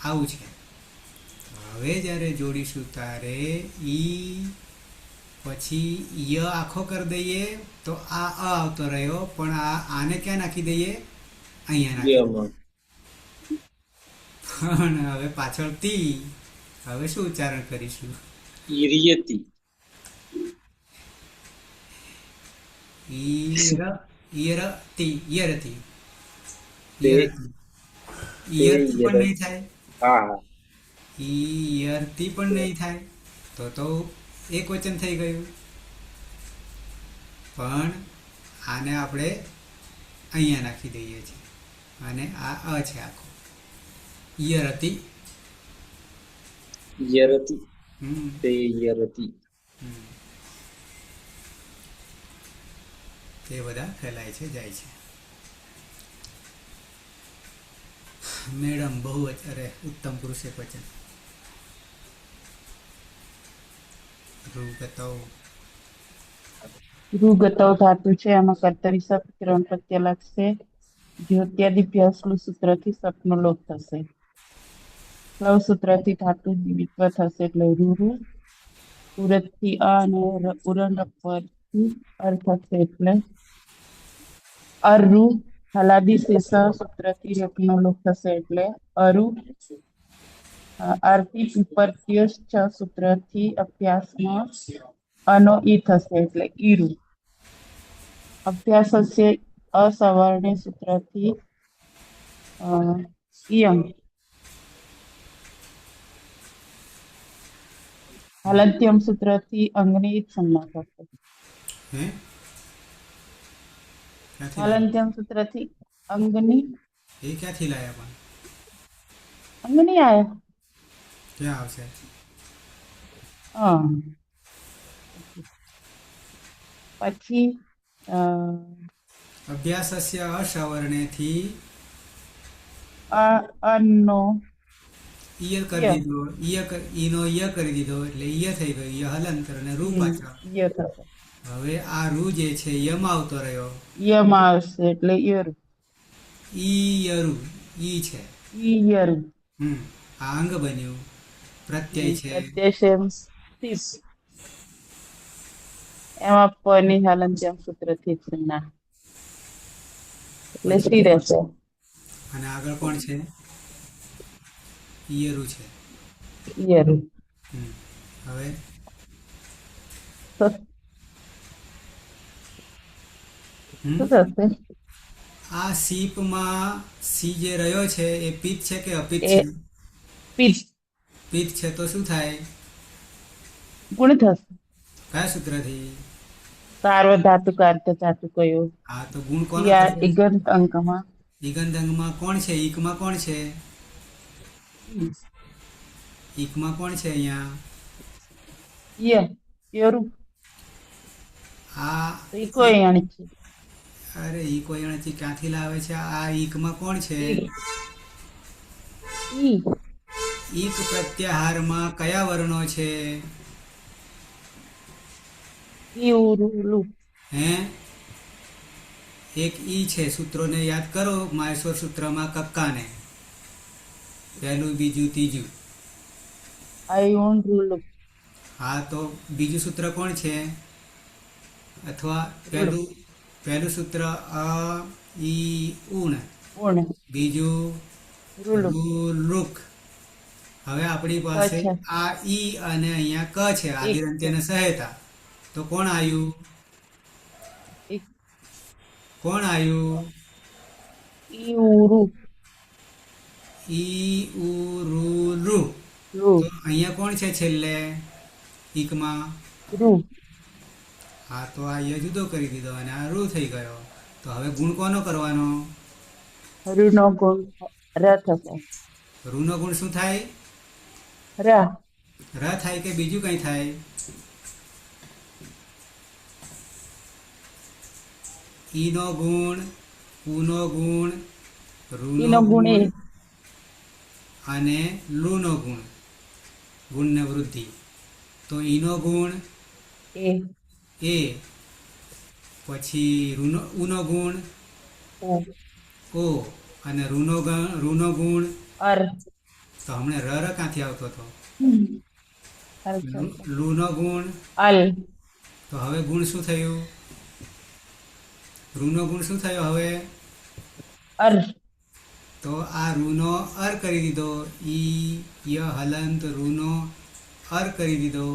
આવું છે. હવે જ્યારે જોડીશું ત્યારે ઈ પછી ય આખો કરી દઈએ તો આ અ આવતો રહ્યો, પણ આને ક્યાં નાખી દઈએ? અહીંયા નાખી.
યમાં
પણ હવે પાછળ તી. હવે શું ઉચ્ચારણ કરીશું?
ઈર્યતિ
ઈયરતી, ઈયરતી,
તે-
ઈયરતી પણ નહીં થાય.
હા
ઈયરતી પણ નહીં થાય. તો એક વચન થઈ ગયું. પણ આને આપણે અહીંયા નાખી દઈએ છીએ, અને આ અ છે આખો. ઈયરતી.
યરતિ
હમ
તે યરતિ.
તે બધા ફેલાય છે, જાય છે. મેડમ બહુ અરે ઉત્તમ પુરુષ એક વચન. રૂગતો.
રૂગતો ધાતુ છે, આમાં કર્તરી સપ કિરણ પ્રત્યય લાગશે. જ્યોત્યાદિભ્યાસલું સૂત્રથી સપનો લોપ થશે. લવ સૂત્રથી ધાતુ દ્વિત્વ થશે એટલે રૂ. ઉરતથી અ અને ઉરણ પરથી અર થશે એટલે અરુ. હલાદી શેષ સૂત્રથી રપનો લોપ થશે એટલે અરુ. આરતી વિપર્યશ્ચ સૂત્રથી અભ્યાસમાં અનો ઈ થશે એટલે ઈરુ. અભ્યાસસ્ય અસવર્ણે સૂત્રથી ઇયમ. હલંત્યમ સૂત્રથી અંગની સંજ્ઞા થશે.
હે ક્યાંથી લાયા?
હલંત્યમ સૂત્રથી અંગની
એ ક્યાંથી લાયા? પણ
અંગની આયા.
ક્યાં આવશે?
હા. પછી
અભ્યાસસ્ય અસવર્ણેથી
અનો
ઈય કરી દીધો. ઈનો ય કરી દીધો એટલે ઈય થઈ ગયું. ય હલંતર અને રૂ પાછળ.
ય થશે.
હવે આ રૂ જે છે યમાં આવતો રહ્યો.
યમાં આવશે એટલે યરુ.
ઈયરુ, ઈ છે.
ઈયરુ.
આ અંગ બન્યું. પ્રત્યય છે.
પ્રત્યય સ્થિત. એમાં પની હલંત્યમ સૂત્રથી સંજ્ઞા એટલે સી રહેશે.
અને આગળ કોણ છે? ઈયરુ છે.
યરુ.
હવે
શું થશે?
આ સીપમાં સી જે રહ્યો છે એ પિત્ત છે કે અપિત્ત
એ
છે?
પિત્ત
પિત્ત છે તો શું થાય?
ગુણ થશે.
કયા સૂત્રથી?
સાર્વધાતુક અર્થ ધાતુ કયો?
આ તો ગુણ કોનો
યા
થશે?
ઇગંત અંકમાં
ઈગંત અંગમાં કોણ છે? ઈકમાં કોણ છે? ઈકમાં કોણ છે અહીંયા?
યરુ.
આ
તો ઈ કોઈ અણી છે.
અરે ઈ કોઈ અણચી ક્યાંથી લાવે છે? આ ઈકમાં કોણ છે?
ઈ
ઈક પ્રત્યાહારમાં કયા વર્ણો છે?
ઈ ઉરુ.
હે એક ઈ છે. સૂત્રોને યાદ કરો માહેશ્વર સૂત્રમાં કક્કાને. પહેલું, બીજું, ત્રીજું.
આઈ ઓન રૂલ.
હા તો બીજું સૂત્ર કોણ છે? અથવા પહેલું સૂત્ર અ ઈ ઉણ,
ઉણ
બીજું
રૂલુક
લુક. હવે આપણી પાસે
અચ્છા.
આ ઈ અને અહીંયા ક છે, આદિર અંત્ય અને સહાયતા. તો કોણ આવ્યું?
એક
કોણ આવ્યું?
ઈ ઉરુ
ઈ ઉ રૂ લું.
રૂ
તો અહીંયા કોણ છે છેલ્લે ઈકમાં?
રૂ
હા, તો આ ય જુદો કરી દીધો અને આ રૂ થઈ ગયો. તો હવે ગુણ કોનો કરવાનો?
રૂનો ગુણ ર થશે.
રૂનો ગુણ શું થાય?
ર
ર થાય કે બીજું કંઈ થાય? ઈનો ગુણ, ઉનો ગુણ, રૂનો
ઈનો ગુણ એ
ગુણ અને લુનો ગુણ, ગુણને વૃદ્ધિ. તો ઈનો ગુણ
એ
એ, પછી ઉનો ગુણ
ઓ
ઓ અને રૂનો ગુણ.
અર
તો હમણાં ર ક્યાંથી આવતો હતો?
અચ્છા.
લુનો ગુણ.
અલ
તો હવે ગુણ શું થયું? રૂનો ગુણ શું થયો હવે?
અર
તો આ રૂનો અર કરી દીધો. ઈ ય હલંત રૂનો અર કરી દીધો.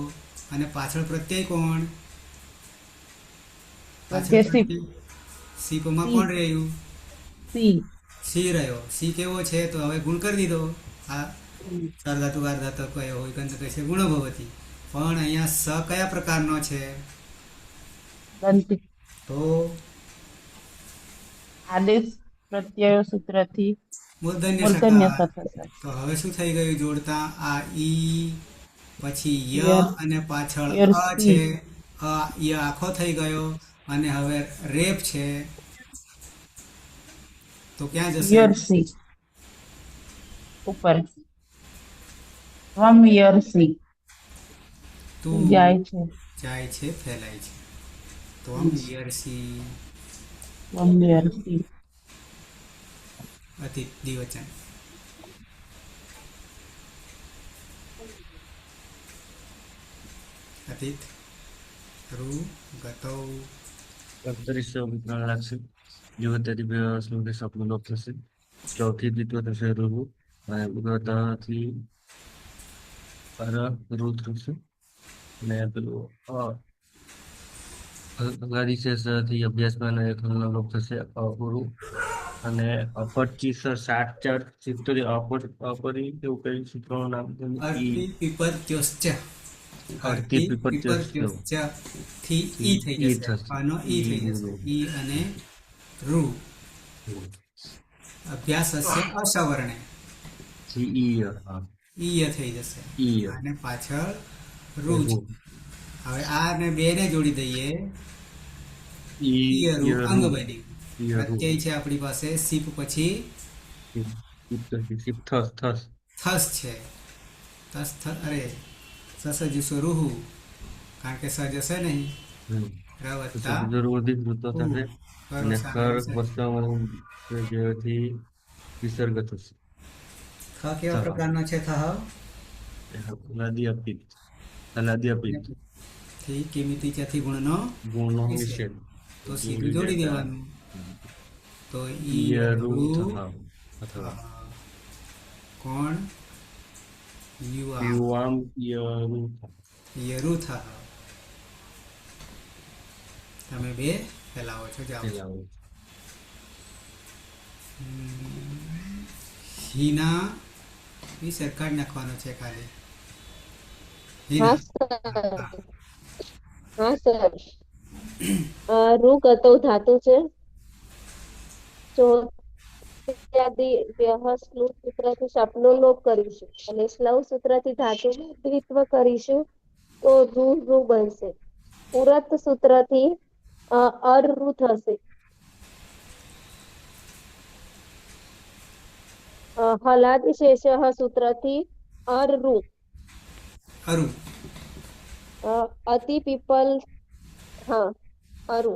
અને પાછળ પ્રત્યય કોણ?
પ્રત્યય સીપ.
સીપમાં
સી.
કોણ રહ્યું?
સી
સી રહ્યો. સી કેવો છે? તો હવે ગુણ કરી દીધો. આ સાર્ધાતુ વાર્ધાતુ કયો હોય કંત કહે છે ગુણો ભવતી. પણ અહીંયા સ કયા પ્રકારનો છે?
દંતી
તો
આદેશ પ્રત્યય સૂત્રથી
મૂર્ધન્ય
મૂર્ધન્ય
સકાર.
થશે.
તો હવે શું થઈ ગયું જોડતા? આ ઈ, પછી ય
ય,
અને પાછળ
યર
અ
સી.
છે. ય આખો થઈ ગયો અને હવે રેપ છે. તો ક્યાં જશે?
યરસી ઉપર સ્વમ યરસી
તું
જાય છે.
જાય છે, ફેલાય છે. તો આમ યરસી
સ્વમ યરસી
અતિત દ્વિવચન. અતિત રૂ ગતૌ.
કર્તરી વિજ્ઞાન લાગશે. જીવત્યાથી બે શ્લોકે સપનું લોપ થશે. ચોથી દ્વિત્વ થશે રૂ અને ઉગતાથી પર રૂ થશે. અને પેલું અગારીશેષથી અભ્યાસમાં એક હલનો લોપ થશે. અપુરુ અને 2560 અપરી એવું કઈ સૂત્રોનું નામ છે?
અર્તિ પીપત્યોશ્ચ.
અર્તિ પીપત્યોશ્ચ.
થી ઈ થઈ
ઈ
જશે.
થશે.
આનો ઈ થઈ જશે. ઈ અને રૂ. અભ્યાસ હશે અસવર્ણે. ઈય થઈ જશે.
ઈય.
અને પાછળ રૂ છે. હવે આ ને બે ને જોડી દઈએ. ઈય રૂ અંગ બની. પ્રત્યય છે આપણી પાસે. સીપ પછી થસ છે. અરે સસ જુસો રૂહુ, કારણ કે સ જશે નહીં. ર વત્તા
અને કર જેથી વિસર્ગ થશે.
ખ કેવા પ્રકારનો છે? થહ
અનાદિ અપિત. અનાદિ અપિત
થી કિમિતિ ત્યાંથી ગુણનો
ગુણનો
વિષય.
વિષય.
તો સીધું જોડી દેવાનું. તો ઈ
ઈયરુ
રૂ
થહ અથવા
કોણ? યુઆ
યુવામ યરુ
યરુ થહ. તમે બે ફેલાવો છો. જાઓ.
થેલાવો.
હિના વિશે કાઢી નાખવાનો છે ખાલી.
હા
હિના.
સર. હા સર. રૂ ગતો ધાતુ છે. ચોત્યાદિ વ્યહ સ્લુપ સૂત્રથી શપનો લોપ કરીશું અને સ્લવ સૂત્રથી ધાતુનું દ્વિત્વ કરીશું તો રૂ રૂ બનશે. પુરત સૂત્રથી અર રૂ થશે. હલાદિશેષ સૂત્રથી અર રૂ.
અરુ.
અતિ પીપલ હા અરુ.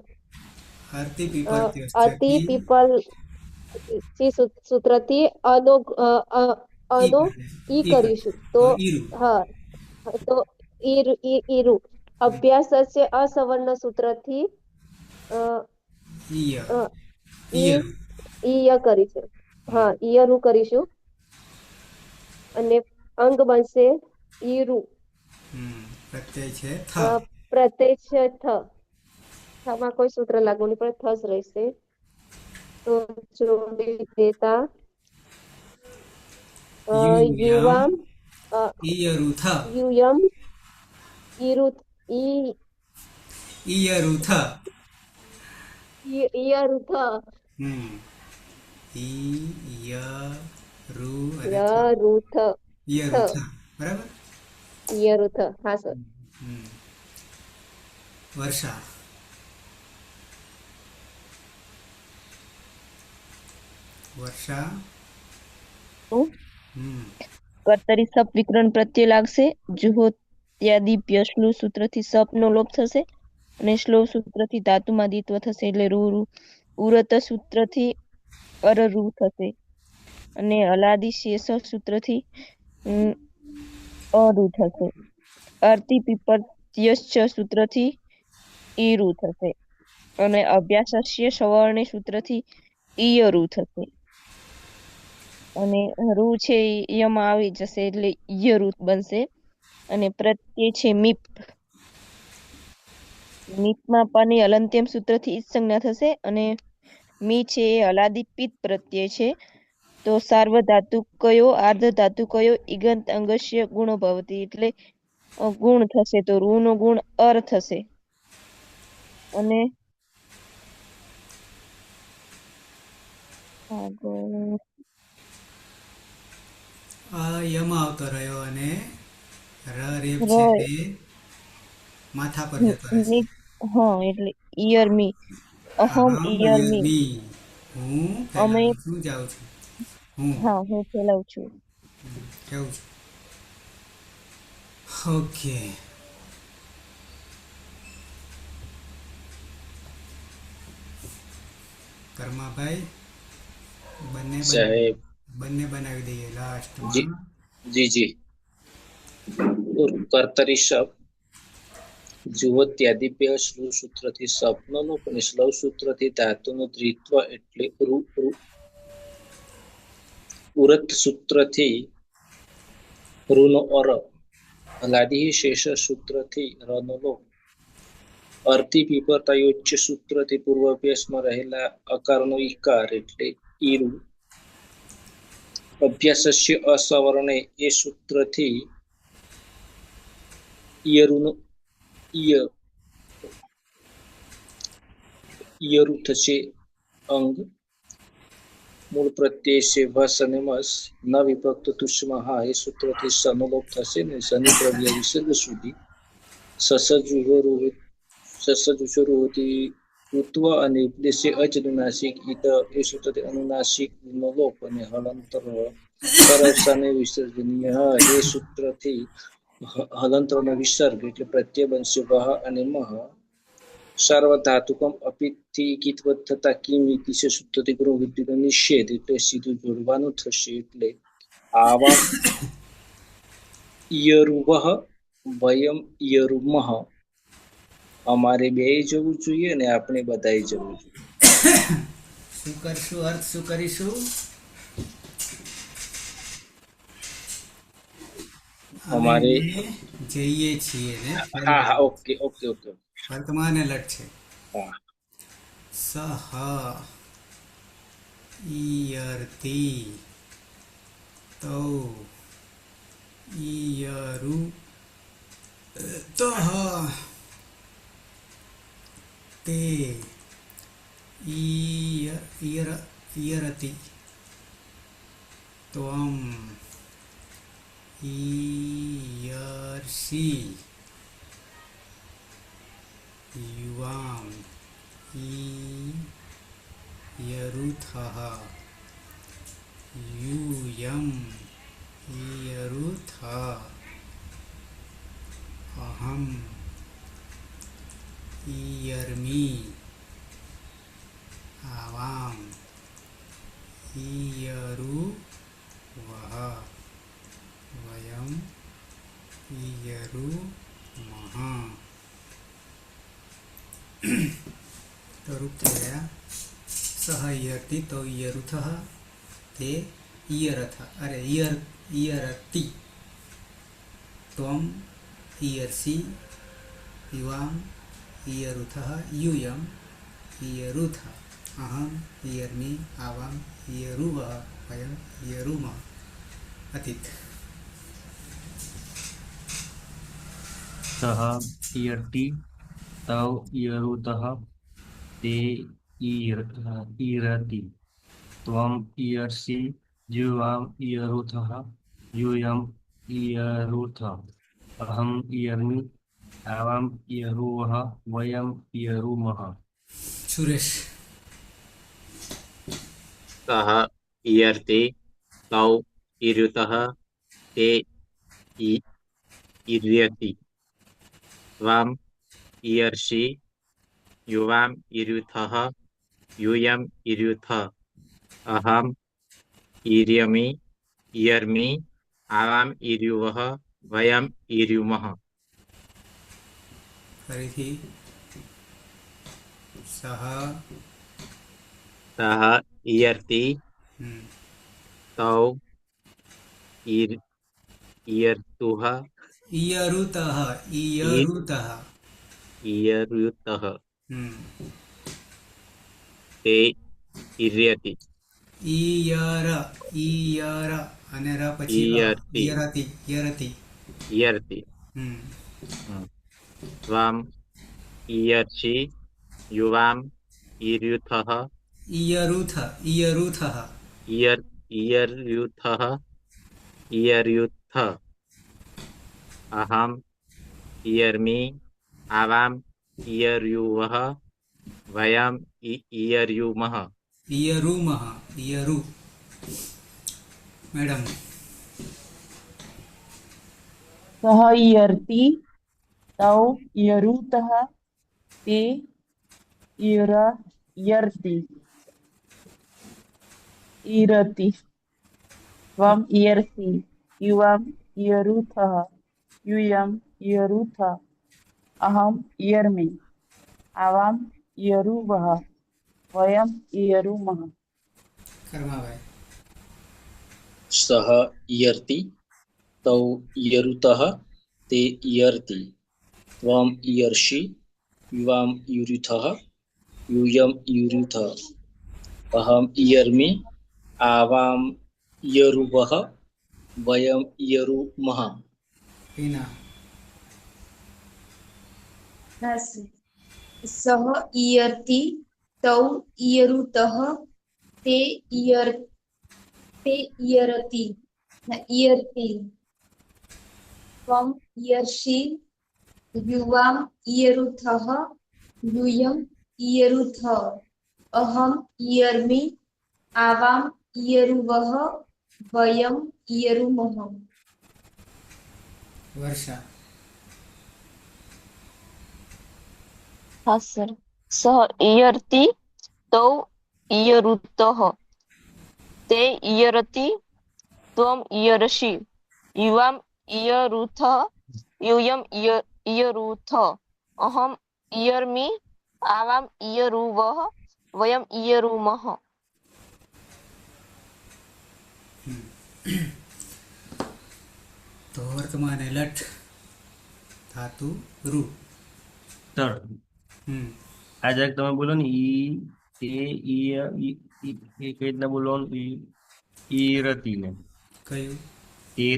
હરતી
અતિ
પીપત્યોશ્ચ.
પીપલ સૂત્રથી અનો ઈ કરીશું તો
ઈરુ.
હા તો ઈરુ. અભ્યાસ અસવર્ણ સૂત્રથી અ,
ઈય
અ, ઈ
ઈયરું
ઈય કરીશું. હા, ઈયરું કરીશું. અને અંગ બનશે ઈરુ.
પ્રત્યય છે થ.
પ્રત્યય છે થ. થમાં કોઈ સૂત્ર લાગુ નહીં પડે, થ જ રહેશે. તો જોડી દેતા
યુયમ
યુવામ
ઈયરું થ.
યુયમ ઈરુ ઈ
ઈયરું થ.
ઈયરુથ
ઈયરું અને થ.
યરુથ થ
ઈયરું થ. બરાબર.
ઈયરુથ. હા સર.
હમ. વર્ષા. વર્ષા. હમ
કર્તરી સપ વિકરણ પ્રત્યય લાગશે. જુહો ત્યાદિ પ્યશલું સૂત્રથી સપનો લોપ થશે અને શ્લોક સૂત્રથી ધાતુમાં દ્વિત્વ થશે એટલે રૂ રૂ. ઉરત સૂત્રથી અરરૂ થશે અને અલાદિ શેષ સૂત્રથી અરુ થશે. અર્તિ પીપત્યશ્ચ સૂત્રથી ઈરુ થશે અને અભ્યાસસ્ય સવર્ણી સૂત્રથી ઈયરુ થશે. અને રૂ છે એ યમાં આવી જશે એટલે યરુ બનશે. અને પ્રત્યય છે મીપ. મીપમાં પણ અલંત્યમ સૂત્રથી ઈજ સંજ્ઞા થશે અને મી છે એ અલાદિ પિત પ્રત્યય છે. તો સાર્વધાતુ કયો આર્ધ ધાતુ કયો ઈગંત અંગસ્ય ગુણો ભવતી એટલે ગુણ થશે. તો રૂ નો ગુણ અર થશે. અને આગળ
યમાં આવતો રહ્યો અને ર રેપ
ર
છે તે માથા પર જતો રહેશે.
હા એટલે ઈયર મી. અહમ
અહમ
ઈયર મી.
યમી. હું
અમે
ફેલાવું છું, જાઉં છું. હું
હા હું ફેલાવું છું.
કેવું છું. ઓકે. કર્માભાઈ
સાહેબ
બંને બનાવી દઈએ
જી
લાસ્ટમાં.
જી કર્તરી શબ જુઓ ત્યાદિભ્ય શ્લુ સૂત્રથી સપનો લોપ અને શ્લવ સૂત્રથી ધાતુનું દ્વિત્વ એટલે ઉરત સૂત્રથી રૂનો અર. લાદી શેષ સૂત્રથી રનો લોપ. અર્ધિ પીપતાયોચ્ચ સૂત્રથી પૂર્વ અભ્યાસમાં રહેલા અકારનો ઈકાર એટલે ઈરુ. અભ્યાસસ્ય અસવર્ણે એ સૂત્રથી ઈયરુનો ઈયરુ થશે અંગ. મૂળ પ્રત્યય છે વસ અને મસ ન વિભક્ત તુષ્મા હા એ સૂત્રથી સનલોપ થશે ને શનિ પ્રવ્ય વિસર્ગ સુધી સસજુષરુહોતી ઉત્વ અને ઉપદેશ્ય અજનુનાસિક ઈદ એ સૂત્રથી અનુનાસિક નો લોપ અને હળંતર પરવસાને વિસર્જનીય એ સૂત્રથી હલંતરનો વિસર્ગ એટલે પ્રત્યય બનશે વહ અને મહ. સાર્વધાતુકમ અપિથી કીતવત થતા કિમિતિ છે સૂત્રથી ગૃહ વિદ્યુતનો નિષેધ એટલે સીધું જોડવાનું થશે. એટલે આવા ઈયરુવહ વયમ ઈયરુમહ. અમારે બે જવું જોઈએ અને આપણે બધાએ જવું જોઈએ.
શું કરશું? અર્થ શું કરીશું? અમે
અમારે
જઈએ છીએ ને
હા ઓકે.
વર્તમાન અલટ છે.
હા
સહ ઈયર્તી તૌ ઈયરુ તહ તે ઈયરતિ ત્વમ ઈયર્ષિ યુવામ ઈયરુથઃ यूयम ईयरुथ अहम ईयर्मी आवाम ईयरु वह वयम ईयरु मह. તો રૂપ થઈ ગયા સહ ઈયરતી તો ઈયરુથ તે ઈયરથ અરે ઈયરતી ત્વમ ઈયર્ષિ યુવામ ઈયરુથ यूयम ઈયરુથ અહમ ઈયર્મિ આવામ ઈયરુવઃ વયમ ઈયરુમઃ અતીત
सः ईयर्ति तौ ईयरुतः ते ईरति त्वम् ईयर्षि युवाम् ईयरुथः यूयम् ईयरुथ अहम् ईयर्मि आवाम् ईयरुवः वयम् ईयरुमः
સુરેશ
सः ईयर्ति तौ ईरुतः ते ईर्यति त्वम् ईयर्षि युवाम् ईरुथः यूयम् ईरुथ अहम् ईर्यमि ईयर्मि आवाम् ईर्युवः वयम् ईर्युमः
ફરીથી સહ
सः ईयर्ति तौ ईयर्तुः
ઈયરુતઃ
ईयरुतः ते ईर्यति
ઈયર અને ર પછી
ઈયરતી.
યરતી
ईयर्ति त्वम् ईयर्षि युवाम् ईर्युथः
ઈયરુથઃ
ईयर्युथः ईयर्युथ अहम् ईयर्मि आवाम् ईयर्युवः वयम् ईयर्युमः
ઈયરુમઃ ઈયરુ મેડમ
सः ईयर्ति तौ ईयरुतः ते ईरति त्वम् ईयर्षि युवाम् ईयरुथः यूयम् ईयरुथ अहम् ईयर्मि आवाम् ईयरुवः वयम् ईयरुमः
કર્માભાઈ
सः ईयर्ति तौ ईयरुतः ते ईयर्ति त्वम् ईयर्षि युवाम् ईयरुथः यूयम् ईयरुथ अहम् ईयर्मि आवाम् ईयरुवः वयम् ईयरुमः
ટીના
સહ ઈયર્તિ તૌ ઈયરુતઃ તે ઈયરતિ ત્વમ ઈયર્ષિ યુવામ ઈયરુથઃ यूयम् ईयरुथ अहम् ईयर्मि आवाम् ईयरुवः वयम् ईयरुमः
વર્ષા
हाँ सर सः ईयर्ति तौ ईयरुतः ते ईयरति त्वम् ईयर्षि युवाम् ईयरुथः यूयम् ईयरुथ अहम् ईयर्मि आवाम् ईयरुवः वयम् ईयरुमः
તો વર્તમાન લટ ધાતુ રૂ
तळ आज एक તમે બોલો ને એ કઈ રીતના બોલવાનું ઈરતી ને
કયું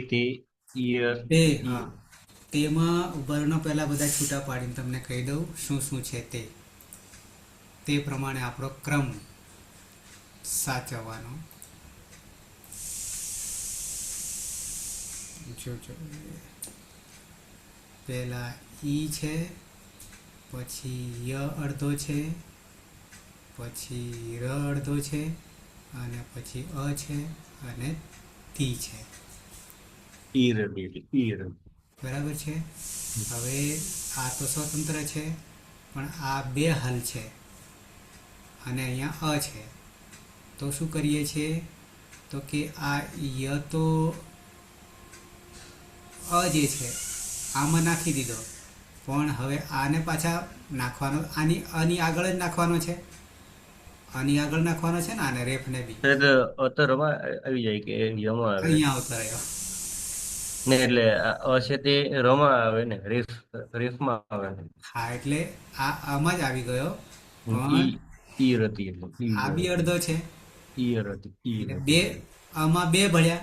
તે ઈયર
તે હા તેમાં વર્ણો પહેલા બધા છૂટા પાડીને તમને કહી દઉં શું શું છે તે પ્રમાણે આપણો ક્રમ સાચવવાનો જોજો પહેલા ઈ છે પછી ય અડધો છે પછી ર અડધો છે અને પછી અ છે અને તી છે
ઈરતી એટલે ઈર
બરાબર છે હવે આ તો સ્વતંત્ર છે પણ આ બે હલ છે અને અહીંયા અ છે તો શું કરીએ છીએ તો કે આ ય તો અ જે છે આમાં નાખી દીધો પણ હવે આને પાછા નાખવાનો, આની આગળ જ નાખવાનો છે, આની આગળ નાખવાનો છે ને આને રેફને બી
એટલે અતરમાં આવી જાય કે યમાં આવે
અહીંયા આવતો રહ્યો.
ને એટલે આ અ છે તે રમા આવે ને રેફમાં આવે ને
હા એટલે આ આમાં જ આવી ગયો, પણ
ઈ ઈ રતી એટલે
આ બી અડધો છે
ઈ રતી ઈ
એટલે
રતી.
બે આમાં બે ભળ્યા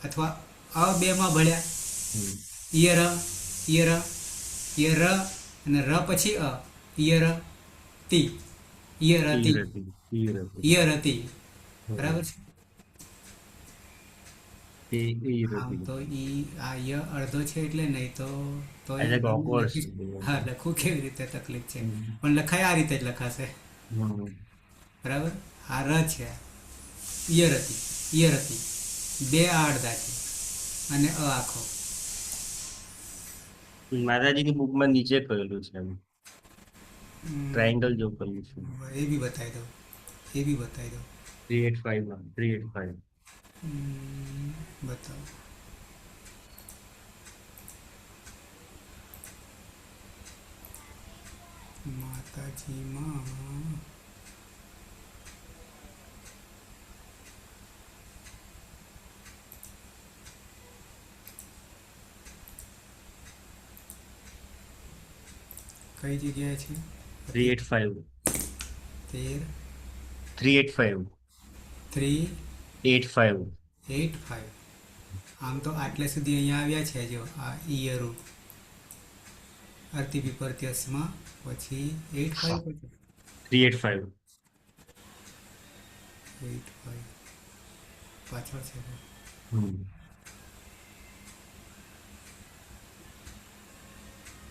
અથવા અ બે માં ભળ્યા.
હમ.
ઈયર ઈયર ઈયર અને ર પછી ઈયર તી ઈયર
ઈ
હતી
રતી ઈ રતી
ઈયર હતી. બરાબર છે.
ઈ
આમ
રતી.
તો ઈ આ ય અડધો છે એટલે નહીં તો એ
એટલે awkward
લખી-
છે.
હા લખવું કેવી રીતે તકલીફ છે,
હમ.
પણ લખાય આ રીતે જ લખાશે.
હમ.
બરાબર. આ ર છે, ઈયર હતી, બે આ અડધા છે અને આખો.
માતાજીની બુકમાં નીચે કહેલું છે એમ
હમ,
ટ્રાયંગલ જો કરેલું છે
એ બી બતાવી દો, એ બી બતાવી દો.
385 માં 385.
બતાવો. માતાજીમાં કઈ જગ્યાએ છે?
385
13
385
3
85.
8 5. આમ તો આટલે સુધી અહીંયા આવ્યા છે. જો આ ઈયરો અર્થી વિપર્યસમાં પછી 8 5
385.
8 5 પાછળ છે.
હમ.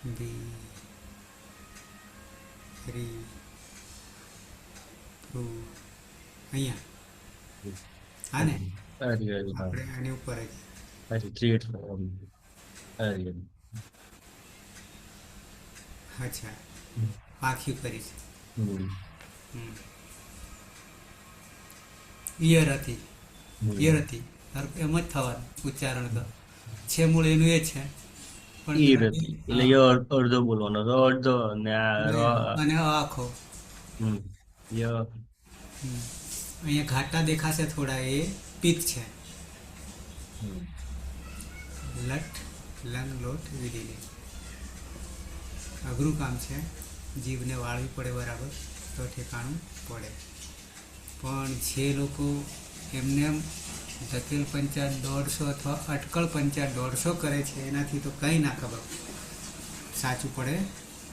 બી 3 2 અહીંયા હા ને
અરે અરે હા
આપણે આની ઉપર જ
અરે 385. અરે
અચ્છા પાખ્યું કરીશ.
હમ.
ઈયર હતી,
હમ.
ઈયર હતી એમ જ થવાનું ઉચ્ચારણ તો છે, મૂળ એનું એ છે
ઈ રતી એટલે એ અડધો બોલવાનો તો અડધો ને આ
અને આખો.
હમ. ય
અહીંયા ઘાટા દેખાશે થોડા, એ પિત્ત છે.
હમ.
લટ લંગ લોટ વિધિ. અઘરું કામ છે, જીભને વાળવી પડે બરાબર તો ઠેકાણું પડે. પણ જે લોકો એમને એમ ધકેલ પંચાયત 150 અથવા અટકળ પંચાયત 150 કરે છે, એનાથી તો કંઈ ના ખબર સાચું પડે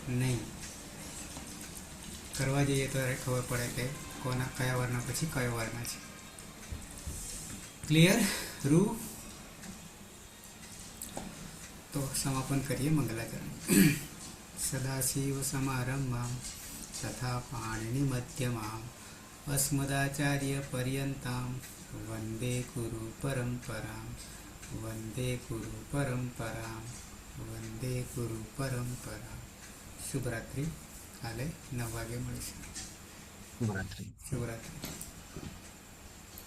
નહીં. કરવા જઈએ તો ખબર પડે કે કોના કયા વર્ણ પછી કયો વર્ણ છે. ક્લિયર રૂ? તો સમાપન કરીએ મંગલાચરણ. સદાશિવ સમારંભામ તથા પાણીની મધ્યમામ અસ્મદાચાર્ય પર્યંતામ વંદે ગુરુ પરંપરામ વંદે ગુરુ પરંપરામ વંદે ગુરુ પરંપરામ. શુભરાત્રિ. કાલે 9 વાગે મળીશું.
શુભરાત્રી.
શુભરાત્રિ.